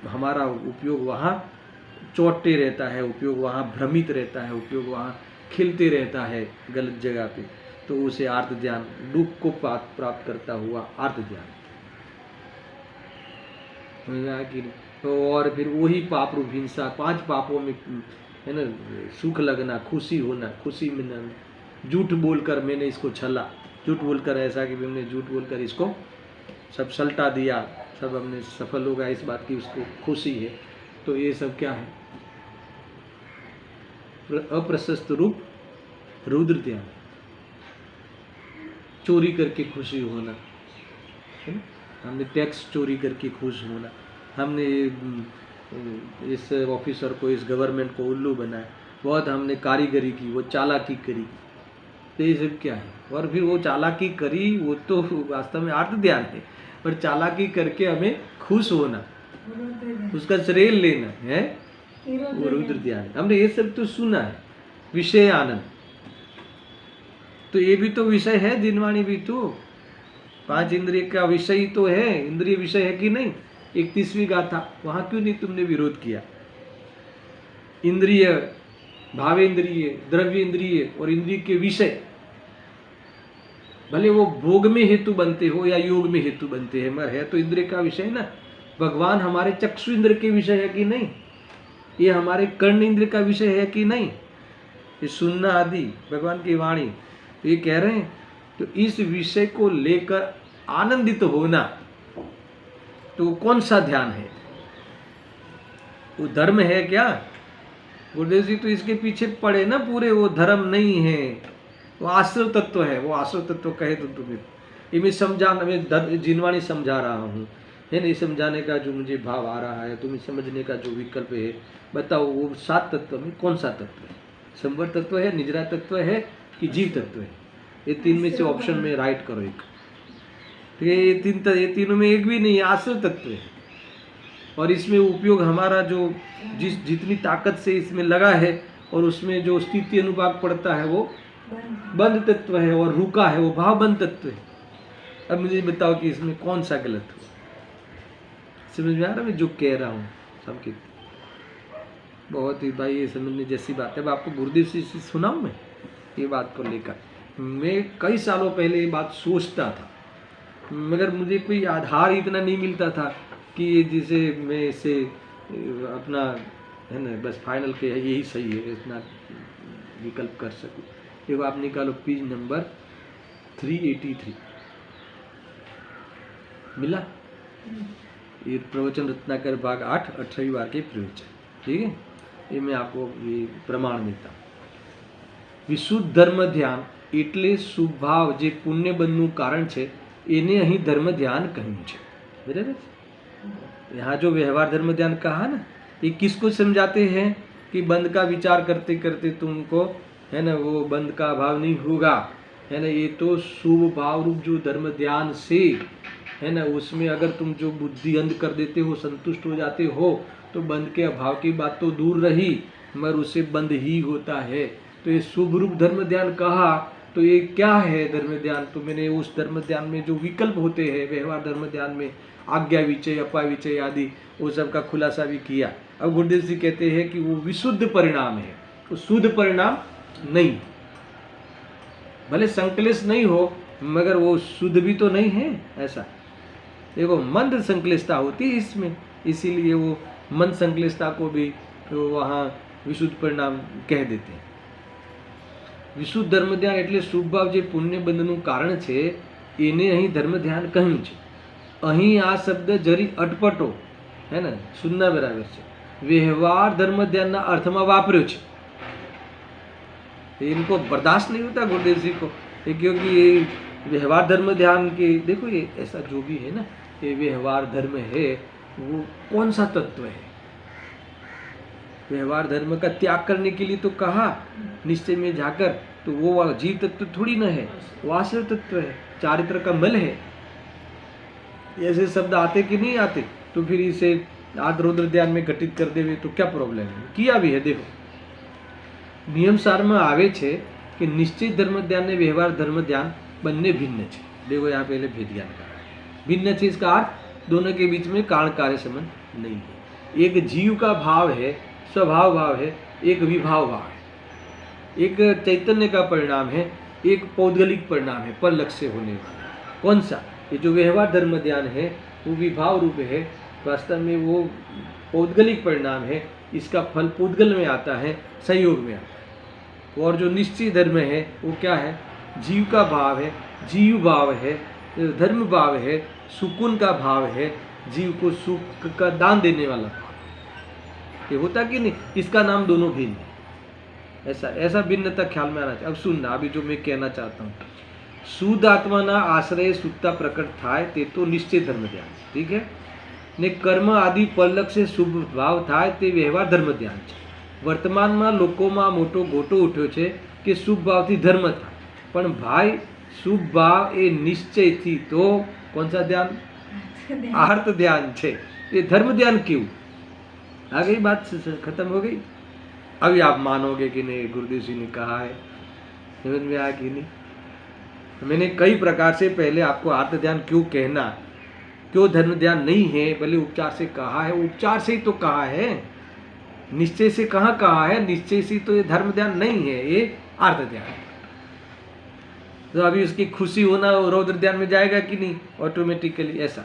हमारा उपयोग वहाँ चौटते रहता है, उपयोग वहाँ भ्रमित रहता है, उपयोग वहाँ खिलते रहता है गलत जगह पे, तो उसे आर्त ध्यान, दुख को प्राप्त करता हुआ आर्त ध्यान। कि तो और फिर वही पाप रूप हिंसा, 5 पापों में है ना, सुख लगना, खुशी होना, खुशी मिलना, झूठ बोलकर मैंने इसको छला, झूठ बोलकर ऐसा कि मैंने झूठ बोलकर इसको सब सल्टा दिया, सब हमने सफल हो गया, इस बात की उसको खुशी है। तो ये सब क्या है? अप्रशस्त रूप रुद्र ध्यान। चोरी करके खुशी होना, है ना? हमने टैक्स चोरी करके खुश होना, हमने इस ऑफिसर को, इस गवर्नमेंट को उल्लू बनाया, बहुत हमने कारीगरी की, वो चालाकी करी, तो ये सब क्या है? और फिर वो चालाकी करी, वो तो वास्तव में आर्त ध्यान है, पर चालाकी करके हमें खुश होना, उसका श्रेय लेना है, वो रुद्र ध्यान है। हमने ये सब तो सुना है, विषय आनंद, तो ये भी तो विषय है, दिनवाणी भी तो 5 इंद्रिय का विषय ही तो है, इंद्रिय विषय है कि नहीं? 31वीं गाथा, वहां क्यों नहीं तुमने विरोध किया? इंद्रिय, भावेंद्रिय, द्रव्य इंद्रिय और इंद्रिय के विषय, भले वो भोग में हेतु बनते हो या योग में हेतु बनते हैं, मगर है तो इंद्रिय का विषय ना। भगवान हमारे चक्षु इंद्र के विषय है कि नहीं? ये हमारे कर्ण इंद्र का विषय है कि नहीं? ये सुनना आदि भगवान की वाणी, तो ये कह रहे हैं, तो इस विषय को लेकर आनंदित होना, तो कौन सा ध्यान है? वो धर्म है क्या? गुरुदेव जी तो इसके पीछे पड़े ना पूरे, वो धर्म नहीं है, वो आश्रय तत्व है। वो आश्रय तत्व कहे तो तुम्हें ये मैं समझाना, मैं जिनवाणी समझा रहा हूँ, है नहीं? समझाने का जो मुझे भाव आ रहा है, तुम्हें समझने का जो विकल्प है, बताओ वो 7 तत्व में कौन सा तत्व है? संवर तत्व है, निजरा तत्व है कि जीव तत्व है? ये 3 में से ऑप्शन में राइट करो एक। तो ये तीनों में एक भी नहीं है, आश्रय तत्व है। और इसमें उपयोग हमारा जो जितनी ताकत से इसमें लगा है, और उसमें जो स्थिति अनुभाग पड़ता है वो बंध तत्व है, और रुका है वो भाव बंध तत्व है। अब मुझे बताओ कि इसमें कौन सा गलत हुआ? समझ में आ रहा मैं जो कह रहा हूँ? सबके बहुत ही भाई ये समझने जैसी बात है। अब आपको गुरुदेव से सुनाऊँ मैं ये बात को लेकर? मैं कई सालों पहले ये बात सोचता था, मगर मुझे कोई आधार इतना नहीं मिलता था कि जिसे मैं इसे अपना, है ना, बस फाइनल के यही सही है इतना विकल्प कर सकूँ। देखो आप निकालो पेज नंबर 383, मिला? ये प्रवचन रत्नाकर भाग 8 18वीं बार के प्रवचन, ठीक है? ये मैं आपको ये प्रमाण देता हूँ। विशुद्ध धर्म ध्यान એટલે શુભાવ જે પુણ્ય બનનું કારણ છે, એને અહીં ધર્મ ધ્યાન કહ્યું છે। बराबर। यहाँ जो व्यवहार धर्म ध्यान कहा ना, ये किसको समझाते हैं कि बंद का विचार करते करते तुमको है ना वो बंद का अभाव नहीं होगा, है ना। ये तो शुभ भाव रूप जो धर्म ध्यान से है ना, उसमें अगर तुम जो बुद्धि अंध कर देते हो, संतुष्ट हो जाते हो, तो बंद के अभाव की बात तो दूर रही, मगर उससे बंद ही होता है। तो ये शुभ रूप धर्म ध्यान कहा, तो ये क्या है धर्म ध्यान? तो मैंने उस धर्म ध्यान में जो विकल्प होते हैं व्यवहार धर्म ध्यान में, आज्ञा विचय, अपाविचय आदि, वो सब का खुलासा भी किया। अब गुरुदेव जी कहते हैं कि वो विशुद्ध परिणाम है, वो शुद्ध परिणाम नहीं। भले संकलेश नहीं हो, मगर वो शुद्ध भी तो नहीं है। ऐसा देखो, मंद संकलेशता होती है इसमें, इसीलिए वो मंद संकलेशता को भी तो वहाँ विशुद्ध परिणाम कह देते हैं। વિશુદ્ધ ધર્મ ધ્યાન એટલે શુભ ભાવ જે પુણ્ય બંધનું કારણ છે, એને અહીં ધર્મ ધ્યાન કહ્યું છે। અહીં આ શબ્દ જરી અટપટો है ना, सुनना बराबर છે, व्यवहार धर्म ध्यान अर्थમાં वापर्यो છે। इनको बर्दाश्त नहीं होता गुरुदेव जी को, क्योंकि ये व्यवहार धर्म ध्यान के देखो, ये ऐसा जो भी है ना, ये व्यवहार धर्म है, वो कौन सा तत्व है? व्यवहार धर्म का त्याग करने के लिए तो कहा निश्चय में जाकर, तो वो जीव तत्व थोड़ी न है, वो आश्रय तत्व है, चारित्र का मल है। ऐसे शब्द आते कि नहीं आते? तो फिर इसे आद्रोद्र ध्यान में घटित कर देवे तो क्या प्रॉब्लम है? किया भी है। देखो, नियम सार में आवे छे कि निश्चित धर्म ध्यान ने व्यवहार धर्म ध्यान बन्ने भिन्न छे। देखो, यहाँ पहले भेद ज्ञान करा है, भिन्न छे, इसका अर्थ दोनों के बीच में कारण कार्य संबंध नहीं है। एक जीव का भाव है, स्वभाव भाव है, एक विभाव भाव है, एक चैतन्य का परिणाम है, एक पौद्गलिक परिणाम है, पर लक्ष्य होने वाला। कौन सा? ये जो व्यवहार धर्म ध्यान है वो विभाव रूप है, वास्तव में वो पौद्गलिक परिणाम है, इसका फल पौद्गल में आता है, संयोग में आता है। और जो निश्चित धर्म है वो क्या है? जीव का भाव है, जीव भाव है, धर्म भाव है, सुकून का भाव है, जीव को सुख का दान देने वाला भाव। ये होता कि नहीं? इसका नाम दोनों भिन्न है। ऐसा भिन्नता ख्याल में आना चाहिए। अब सुनना, अभी जो मैं कहना चाहता हूँ, शुद्ध आत्माना आश्रय शुद्धता प्रकट थाय ते तो निश्चय धर्म ध्यान, ठीक है ने कर्म आदि परलक से शुभ भाव थाय ते व्यवहार धर्म ध्यान છે। વર્તમાનમાં લોકોમાં મોટો ગોટો ઉઠ્યો છે કે શુભ ભાવથી ધર્મ થાય, પણ ભાઈ શુભ ભાવ એ નિશ્ચયથી તો कौन सा ध्यान? आर्त ध्यान છે। ये धर्म ध्यान क्यों? आ गई बात, खत्म हो गई। अभी आप मानोगे कि नहीं गुरुदेव जी ने कहा है, समझ में आया कि नहीं? मैंने कई प्रकार से पहले आपको आर्त ध्यान क्यों कहना, क्यों धर्म ध्यान नहीं है, भले उपचार से कहा है, उपचार से ही तो कहा है, निश्चय से कहाँ कहा है? निश्चय से तो ये धर्म ध्यान नहीं है, ये आर्त ध्यान है। तो अभी उसकी खुशी होना रौद्र ध्यान में जाएगा कि नहीं? ऑटोमेटिकली। ऐसा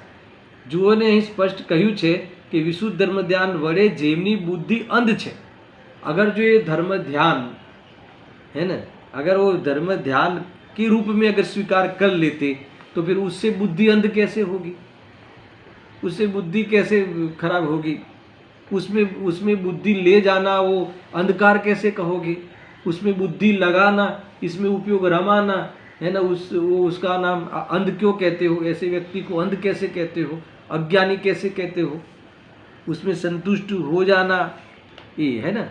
जुओ ने અહીં સ્પષ્ટ કહ્યું છે कि विशुद्ध धर्म ध्यान वड़े जेमनी बुद्धि अंध છે। अगर जो ये धर्म ध्यान है ना, अगर वो धर्म ध्यान के रूप में अगर स्वीकार कर लेते, तो फिर उससे बुद्धि अंध कैसे होगी? उससे बुद्धि कैसे खराब होगी? उसमें बुद्धि ले जाना, वो अंधकार कैसे कहोगे? उसमें बुद्धि लगाना, इसमें उपयोग रमाना, है ना, उसका नाम अंध क्यों कहते हो? ऐसे व्यक्ति को अंध कैसे कहते हो? अज्ञानी कैसे कहते हो? उसमें संतुष्ट हो जाना, ये है ना।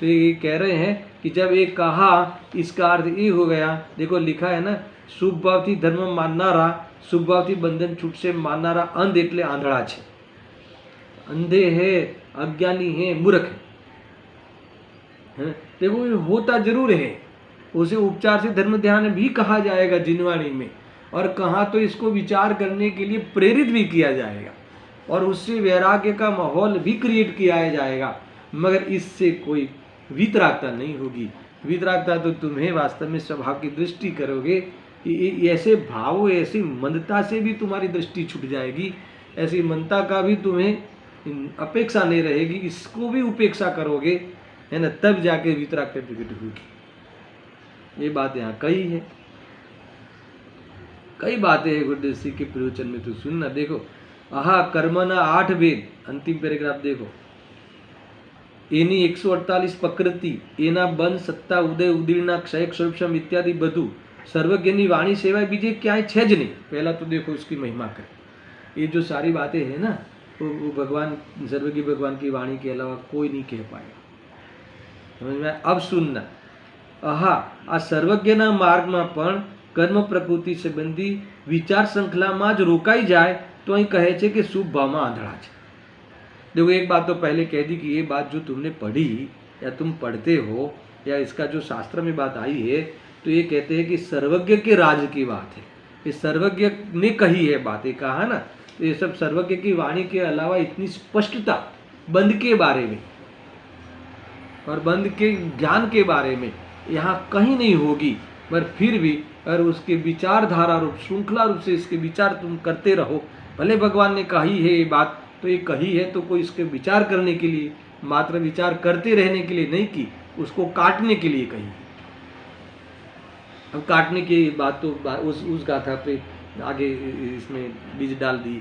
तो ये कह रहे हैं कि जब ये कहा, इसका अर्थ ये हो गया। देखो लिखा है ना, शुभ भावથી धर्म माननारा, शुभ भावથી बंधन छूट से माननारा अंध એટલે आंधळा છે। अंधे है, अज्ञानी है, मूर्ख है। देखो ये होता जरूर है, उसे उपचार से धर्म ध्यान भी कहा जाएगा जिनवाणी में, और कहाँ तो इसको विचार करने के लिए प्रेरित भी किया जाएगा, और उससे वैराग्य का माहौल भी क्रिएट किया जाएगा, मगर इससे कोई वितरागता नहीं होगी। वितरागता तो तुम्हें वास्तव में स्वभाव की दृष्टि करोगे, ऐसे भाव, ऐसी मंदता से भी तुम्हारी दृष्टि छूट जाएगी, ऐसी मंदता का भी तुम्हें अपेक्षा नहीं रहेगी, इसको भी उपेक्षा करोगे, है ना, तब जाके वितरागता प्रकट होगी। ये बात यहाँ कही है, कई बातें हैं गुरुदेव सिंह के प्रवचन में, तो सुनना। देखो, आहा कर्मना 8 भेद, अंतिम पैराग्राफ देखो। एनी 148 प्रकृति, एना बंध, सत्ता, उदय, उदीर्णा, क्षय, क्षोभम इत्यादि बधु सर्वज्ञनी वाणी सेवाय बीजे क्या है? 6 જ नहीं। पहला तो देखो उसकी महिमा करें। ये जो सारी बातें हैं ना, वो भगवान, सर्वज्ञ भगवान की वाणी के अलावा कोई नहीं कह पाएगा। समझ में? अब सुनना, આ સર્વજ્ઞના માર્ગમાં પણ કર્મ પ્રકૃતિ સંબંધી વિચાર શ્રૃંખલામાં જ રોકાઈ જાય તો અહીં કહે છે કે શુભ ભાવમાં આંધળા છે। देखो, एक बात तो पहले कह दी कि ये बात जो तुमने पढ़ी या तुम पढ़ते हो या इसका जो शास्त्र में बात आई है, तो ये कहते हैं कि सर्वज्ञ के राज की बात है। ये सर्वज्ञ ने कही है बात, ये कहा ना, तो ये सब सर्वज्ञ की वाणी के अलावा इतनी स्पष्टता बंध के बारे में और बंध के ज्ञान के बारे में यहाँ कहीं नहीं होगी। पर फिर भी अगर उसके विचारधारा रूप श्रृंखला रूप से इसके विचार तुम करते रहो, भले भगवान ने कही है ये बात, तो ये कही है तो कोई इसके विचार करने के लिए, मात्र विचार करते रहने के लिए नहीं की, उसको काटने के लिए कही। अब काटने की बात तो उस गाथा पे आगे इसमें बीज डाल दी,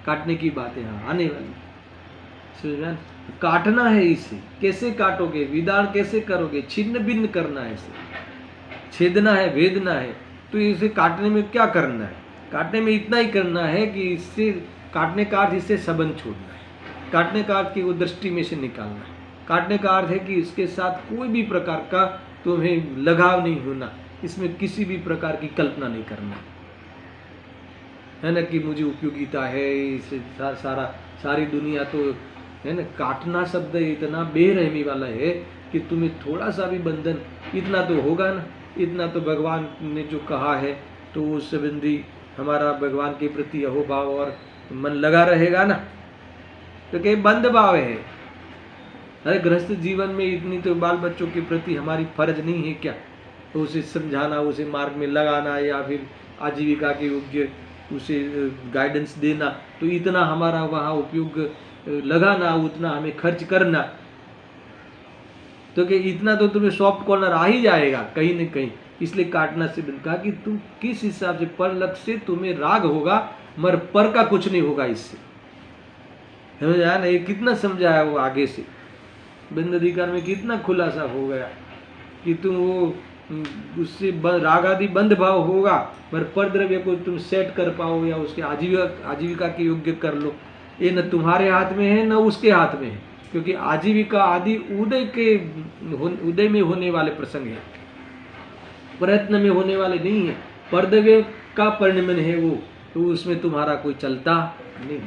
काटने की बात है हाँ आने वाली। समझ, काटना है इसे, कैसे काटोगे, विदान कैसे करोगे, छिन्न भिन्न करना है इसे, छेदना है, भेदना है। तो इसे काटने में क्या करना है? काटने में इतना ही करना है कि इससे काटने का अर्थ इससे संबंध छोड़ना है, काटने का अर्थ की वो दृष्टि में से निकालना है, काटने का अर्थ है कि इसके साथ कोई भी प्रकार का तुम्हें लगाव नहीं होना, इसमें किसी भी प्रकार की कल्पना नहीं करना है ना, कि मुझे उपयोगिता है इससे सारी दुनिया तो है ना। काटना शब्द इतना बेरहमी वाला है कि तुम्हें थोड़ा सा भी बंधन, इतना तो होगा ना, इतना तो भगवान ने जो कहा है तो उस संबंधी हमारा भगवान के प्रति अहोभाव और मन लगा रहेगा ना, तो कहीं बंद भाव है। अरे गृहस्थ जीवन में इतनी तो बाल बच्चों के प्रति हमारी फर्ज नहीं है क्या? तो उसे समझाना, उसे मार्ग में लगाना या फिर आजीविका के योग्य उसे गाइडेंस देना, तो इतना हमारा वहाँ उपयोग लगाना, उतना हमें खर्च करना, तो कि इतना तो तुम्हें सॉफ्ट कॉर्नर आ ही जाएगा कहीं न कहीं। इसलिए काटना से कहा कि तुम किस हिसाब से पर लक्ष्य से तुम्हें राग होगा, मगर पर का कुछ नहीं होगा इससे। समझा ना? ये कितना समझाया वो आगे से, बंद अधिकार में कितना खुलासा हो गया कि तुम वो उससे राग आदि बंद भाव होगा, पर द्रव्य को तुम सेट कर पाओ या उसके आजीविका के योग्य कर लो, ये न तुम्हारे हाथ में है न उसके हाथ में है, क्योंकि आजीविका आदि उदय में होने वाले प्रसंग है, प्रयत्न में होने वाले नहीं है। परद्रव्य का परिणमन है वो, तो उसमें तुम्हारा कोई चलता नहीं,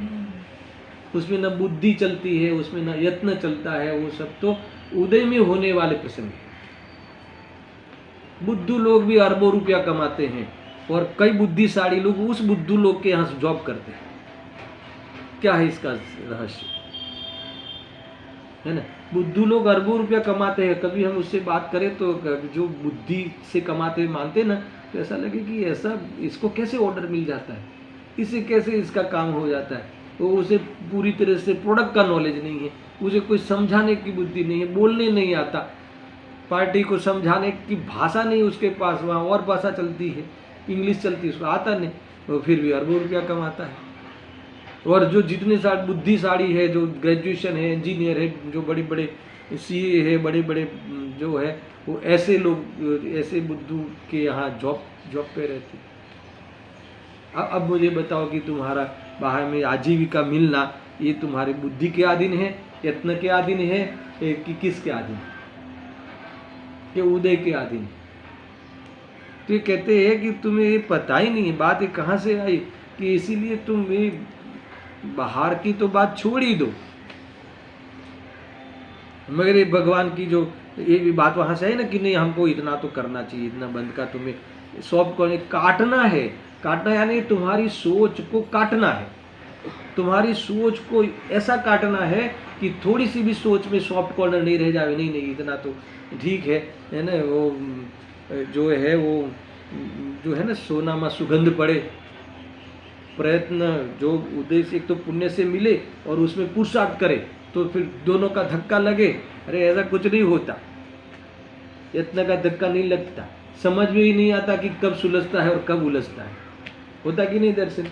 उसमें न बुद्धि चलती है, उसमें न यत्न चलता है, वो सब तो उदय में होने वाले प्रसंग है। बुद्धू लोग भी अरबों रुपया कमाते हैं और कई बुद्धिशाली लोग उस बुद्धू लोग के यहाँ जॉब करते हैं। क्या है इसका रहस्य? है ना, बुद्धू लोग अरबों रुपया कमाते हैं। कभी हम उससे बात करें तो जो बुद्धि से कमाते हुए मानते ना, तो ऐसा लगे कि ऐसा इसको कैसे ऑर्डर मिल जाता है, इसे कैसे इसका काम हो जाता है। तो उसे पूरी तरह से प्रोडक्ट का नॉलेज नहीं है, उसे कोई समझाने की बुद्धि नहीं है, बोलने नहीं आता, पार्टी को समझाने की भाषा नहीं उसके पास, वहाँ और भाषा चलती है, इंग्लिश चलती है, उसको आता नहीं, वो फिर भी अरबों रुपया कमाता है। और जो जितने सारे बुद्धिशाली है, जो ग्रेजुएशन है, इंजीनियर है, जो बड़े बड़े सीए है, बड़े बड़े जो है, वो ऐसे लोग, ऐसे बुद्धू के यहाँ जॉब पे रहते। अब मुझे बताओ कि तुम्हारा बाहर में आजीविका मिलना ये तुम्हारी बुद्धि के अधीन है, यत्न के अधीन है, कि किसके अधीन है? ये उदय के अधीन है। तो ये कहते हैं कि तुम्हें ये पता ही नहीं है, बात ये कहाँ से आई, कि इसीलिए तुम ये बाहर की तो बात छोड़ ही दो, मगर ये भगवान की जो ये भी बात वहां से है ना, कि नहीं हमको इतना तो करना चाहिए, इतना बंद का तुम्हें सॉफ्ट कॉर्नर काटना है। काटना यानी तुम्हारी सोच को काटना है, तुम्हारी सोच को ऐसा काटना है कि थोड़ी सी भी सोच में सॉफ्ट कॉर्नर नहीं रह जाए। नहीं इतना तो ठीक है ना, वो जो है वो जो है ना, सोना में सुगंध पड़े, प्रयत्न जो उद्देश्य एक तो पुण्य से मिले और उसमें पुरुषार्थ करे, तो फिर दोनों का धक्का लगे। अरे ऐसा कुछ नहीं होता, इतना का धक्का नहीं लगता, समझ में ही नहीं आता कि कब सुलझता है और कब उलझता है। होता कि नहीं दर्शन?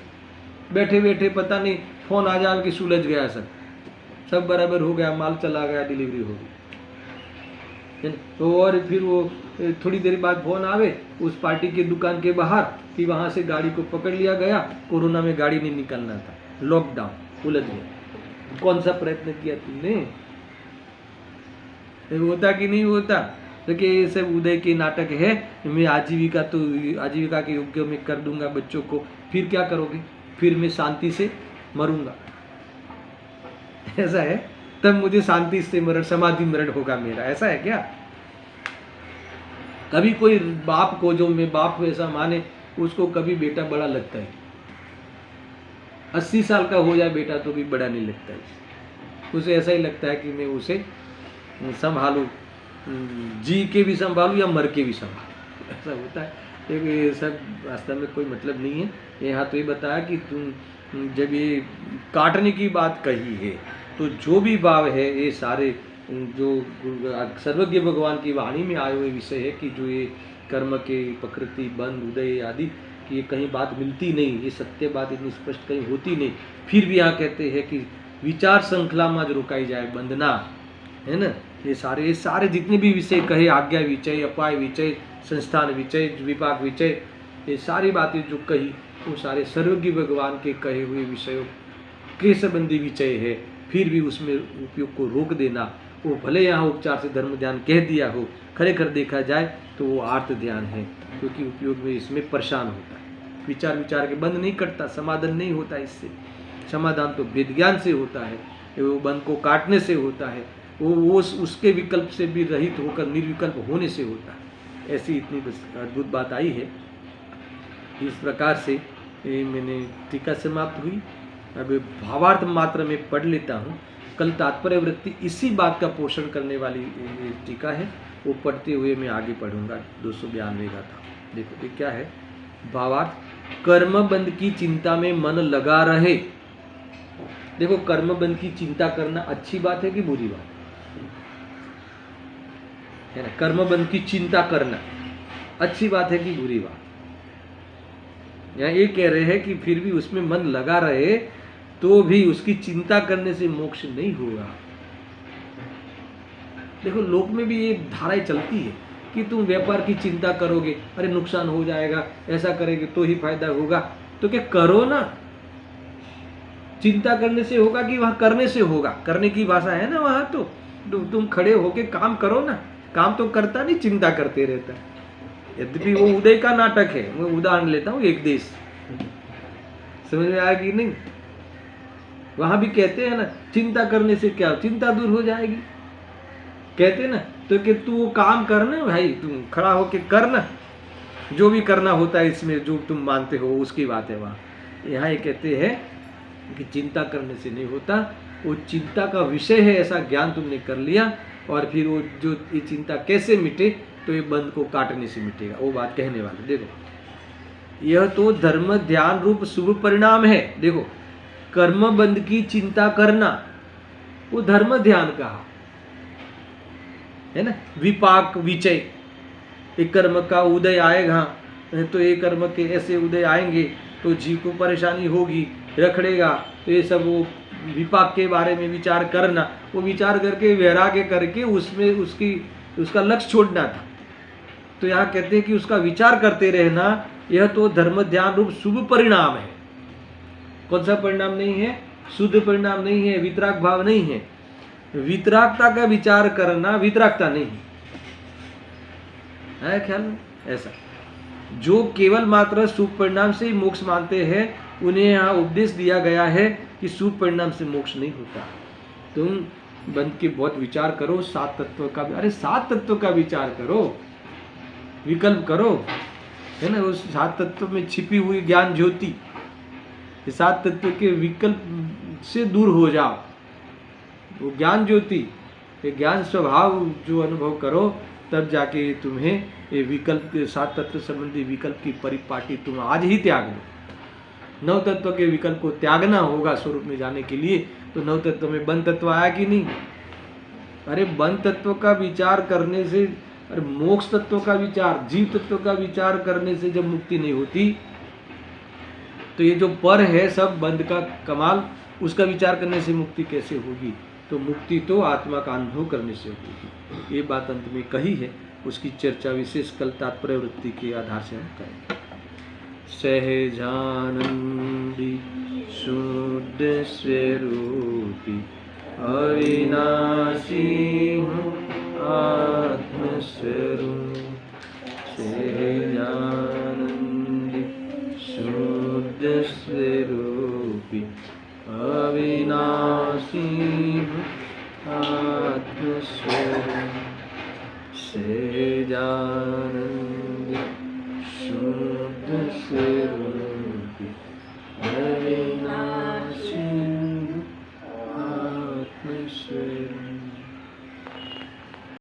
बैठे बैठे पता नहीं फोन आ जाए कि सुलझ गया, सब बराबर हो गया, माल चला गया, डिलीवरी हो गई। तो और फिर वो थोड़ी देर बाद फोन आवे उस पार्टी के दुकान के बाहर कि वहाँ से गाड़ी को पकड़ लिया गया, कोरोना में गाड़ी नहीं निकलना था। लॉकडाउन, उलझ गया। कौन सा प्रयत्न किया तुमने? होता कि नहीं होता? देखिए ये सब उदय के नाटक है। मैं आजीविका के योग्य में कर दूंगा बच्चों को, फिर क्या करोगे? फिर मैं शांति से मरूंगा, ऐसा है? तब मुझे शांति से मरण, समाधि मरण होगा मेरा, ऐसा है क्या? कभी कोई बाप को, जो मैं बाप ऐसा माने, उसको कभी बेटा बड़ा लगता है। 80 साल का हो जाए बेटा तो भी बड़ा नहीं लगता है, उसे ऐसा ही लगता है कि मैं उसे संभालूं, जी के भी संभालूं या मर के भी संभालूं, ऐसा होता है। लेकिन ये सब वास्तव में कोई मतलब नहीं है। यहाँ तो ये बताया कि तुम जब ये काटने की बात कही है, तो जो भी भाव है ये सारे जो सर्वज्ञ भगवान की वाणी में आए हुए विषय है कि जो ये कर्म के प्रकृति बंध उदय आदि की ये कहीं बात मिलती नहीं, ये सत्य बात इतनी स्पष्ट कहीं होती नहीं। फिर भी यहाँ कहते हैं कि विचार श्रृंखला में जो रुकाई जाए बंधना, है ना? ये सारे जितने भी विषय कहे, आज्ञा विचय, अपाय विचय, संस्थान विचय, विपाक विचय, ये सारी बातें जो कही वो सारे सर्वज्ञ भगवान के कहे हुए विषयों के संबंधी विषय है। फिर भी उसमें उपयोग को रोक देना, वो भले यहाँ उपचार से धर्म ध्यान कह दिया हो, खरेखर देखा जाए तो वो आर्त ध्यान है, क्योंकि उपयोग में इसमें परेशान होता है। विचार के बंद नहीं करता, समाधान नहीं होता इससे। समाधान तो वेद ज्ञान से होता है, वो बंद को काटने से होता है, वो उसके विकल्प से भी रहित होकर निर्विकल्प होने से होता है। ऐसी इतनी अद्भुत बात आई है। इस प्रकार से मैंने टीका समाप्त हुई। अब भावार्थ मात्र में पढ़ लेता हूँ। कल तात्पर्य वृत्ति इसी बात का पोषण करने वाली टीका है, वो पढ़ते हुए मैं आगे पढ़ूंगा। 292 का था। देखो ये क्या है? भावार्थ, कर्म बंध की चिंता में मन लगा रहे। देखो कर्म बंध की चिंता करना अच्छी बात है कि बुरी बात है ना? कर्म बंध की चिंता करना अच्छी बात है कि बुरी बात? यहाँ ये कह रहे हैं कि फिर भी उसमें मन लगा रहे तो भी उसकी चिंता करने से मोक्ष नहीं होगा। देखो लोक में भी ये धाराएं चलती है कि तुम व्यापार की चिंता करोगे, अरे नुकसान हो जाएगा, ऐसा करेंगे तो ही फायदा होगा। तो क्या करो ना, चिंता करने से होगा कि वहां करने से होगा? करने की भाषा है ना वहां। तो तुम खड़े होके काम करो ना, काम तो करता नहीं, चिंता करते रहता है। यद्यपि वो उदय का नाटक है, मैं उदाहरण लेता हूँ एक देश, समझ में आएगी नहीं? वहां भी कहते हैं ना, चिंता करने से क्या, चिंता दूर हो जाएगी, कहते ना। तो कि तू काम करना भाई, तुम खड़ा होके करना, जो भी करना होता है इसमें जो तुम मानते हो उसकी बात है वहां। यहाँ ये कहते हैं कि चिंता करने से नहीं होता, वो चिंता का विषय है ऐसा ज्ञान तुमने कर लिया, और फिर वो जो ये चिंता कैसे मिटे, तो ये बंध को काटने से मिटेगा, वो बात कहने वाले। देखो यह तो धर्म ध्यान रूप शुभ परिणाम है। देखो कर्म बंध की चिंता करना वो धर्म ध्यान कहा है ना। विपाक विचय, एक कर्म का उदय आएगा तो ये कर्म के ऐसे उदय आएंगे तो जीव को परेशानी होगी, रखड़ेगा, तो ये सब वो विपाक के बारे में विचार करना, वो विचार करके वैराग्य करके उसमें उसका लक्ष्य छोड़ना था। तो यहाँ कहते हैं कि उसका विचार करते रहना, यह तो धर्म ध्यान रूप शुभ परिणाम है। कौन सा परिणाम नहीं है? शुद्ध परिणाम नहीं है, वितराग भाव नहीं है। वितरागता का विचार करना वितरागता नहीं है ख्याल में? ऐसा जो केवल मात्र शुभ परिणाम से ही मोक्ष मानते हैं, उन्हें यहाँ उपदेश दिया गया है कि शुभ परिणाम से मोक्ष नहीं होता। तुम बंध के बहुत विचार करो, 7 तत्व का, अरे 7 तत्व का विचार करो, विकल्प करो, है ना। उस 7 तत्व में छिपी हुई ज्ञान ज्योति, 7 तत्व के विकल्प से दूर हो जाओ। वो ज्ञान ज्योति, ये ज्ञान स्वभाव जो अनुभव करो, तब जाके तुम्हें ये विकल्प के 7 तत्व संबंधी विकल्प की परिपाटी तुम आज ही त्याग दो। 9 तत्व के विकल्प को त्यागना होगा स्वरूप में जाने के लिए। तो 9 तत्व में बंध तत्व आया कि नहीं? अरे बंध तत्व का विचार करने से, अरे मोक्ष तत्व का विचार, जीव तत्व का विचार करने से जब मुक्ति नहीं होती, तो ये जो पर है सब बंध का कमाल, उसका विचार करने से मुक्ति कैसे होगी? तो मुक्ति तो आत्मा का अनुभव करने से होगी। ये बात अंत में कही है, उसकी चर्चा विशेष कल तात्पर्य वृत्ति के आधार से हम करेंगे। सहजानंदी शुद्ध स्वरूपी अविनाशी हूँ आत्मस्वरूप। सहजानंदी शुद्ध स्वरूपी अविनाशी हूँ आत्मस्वरूप।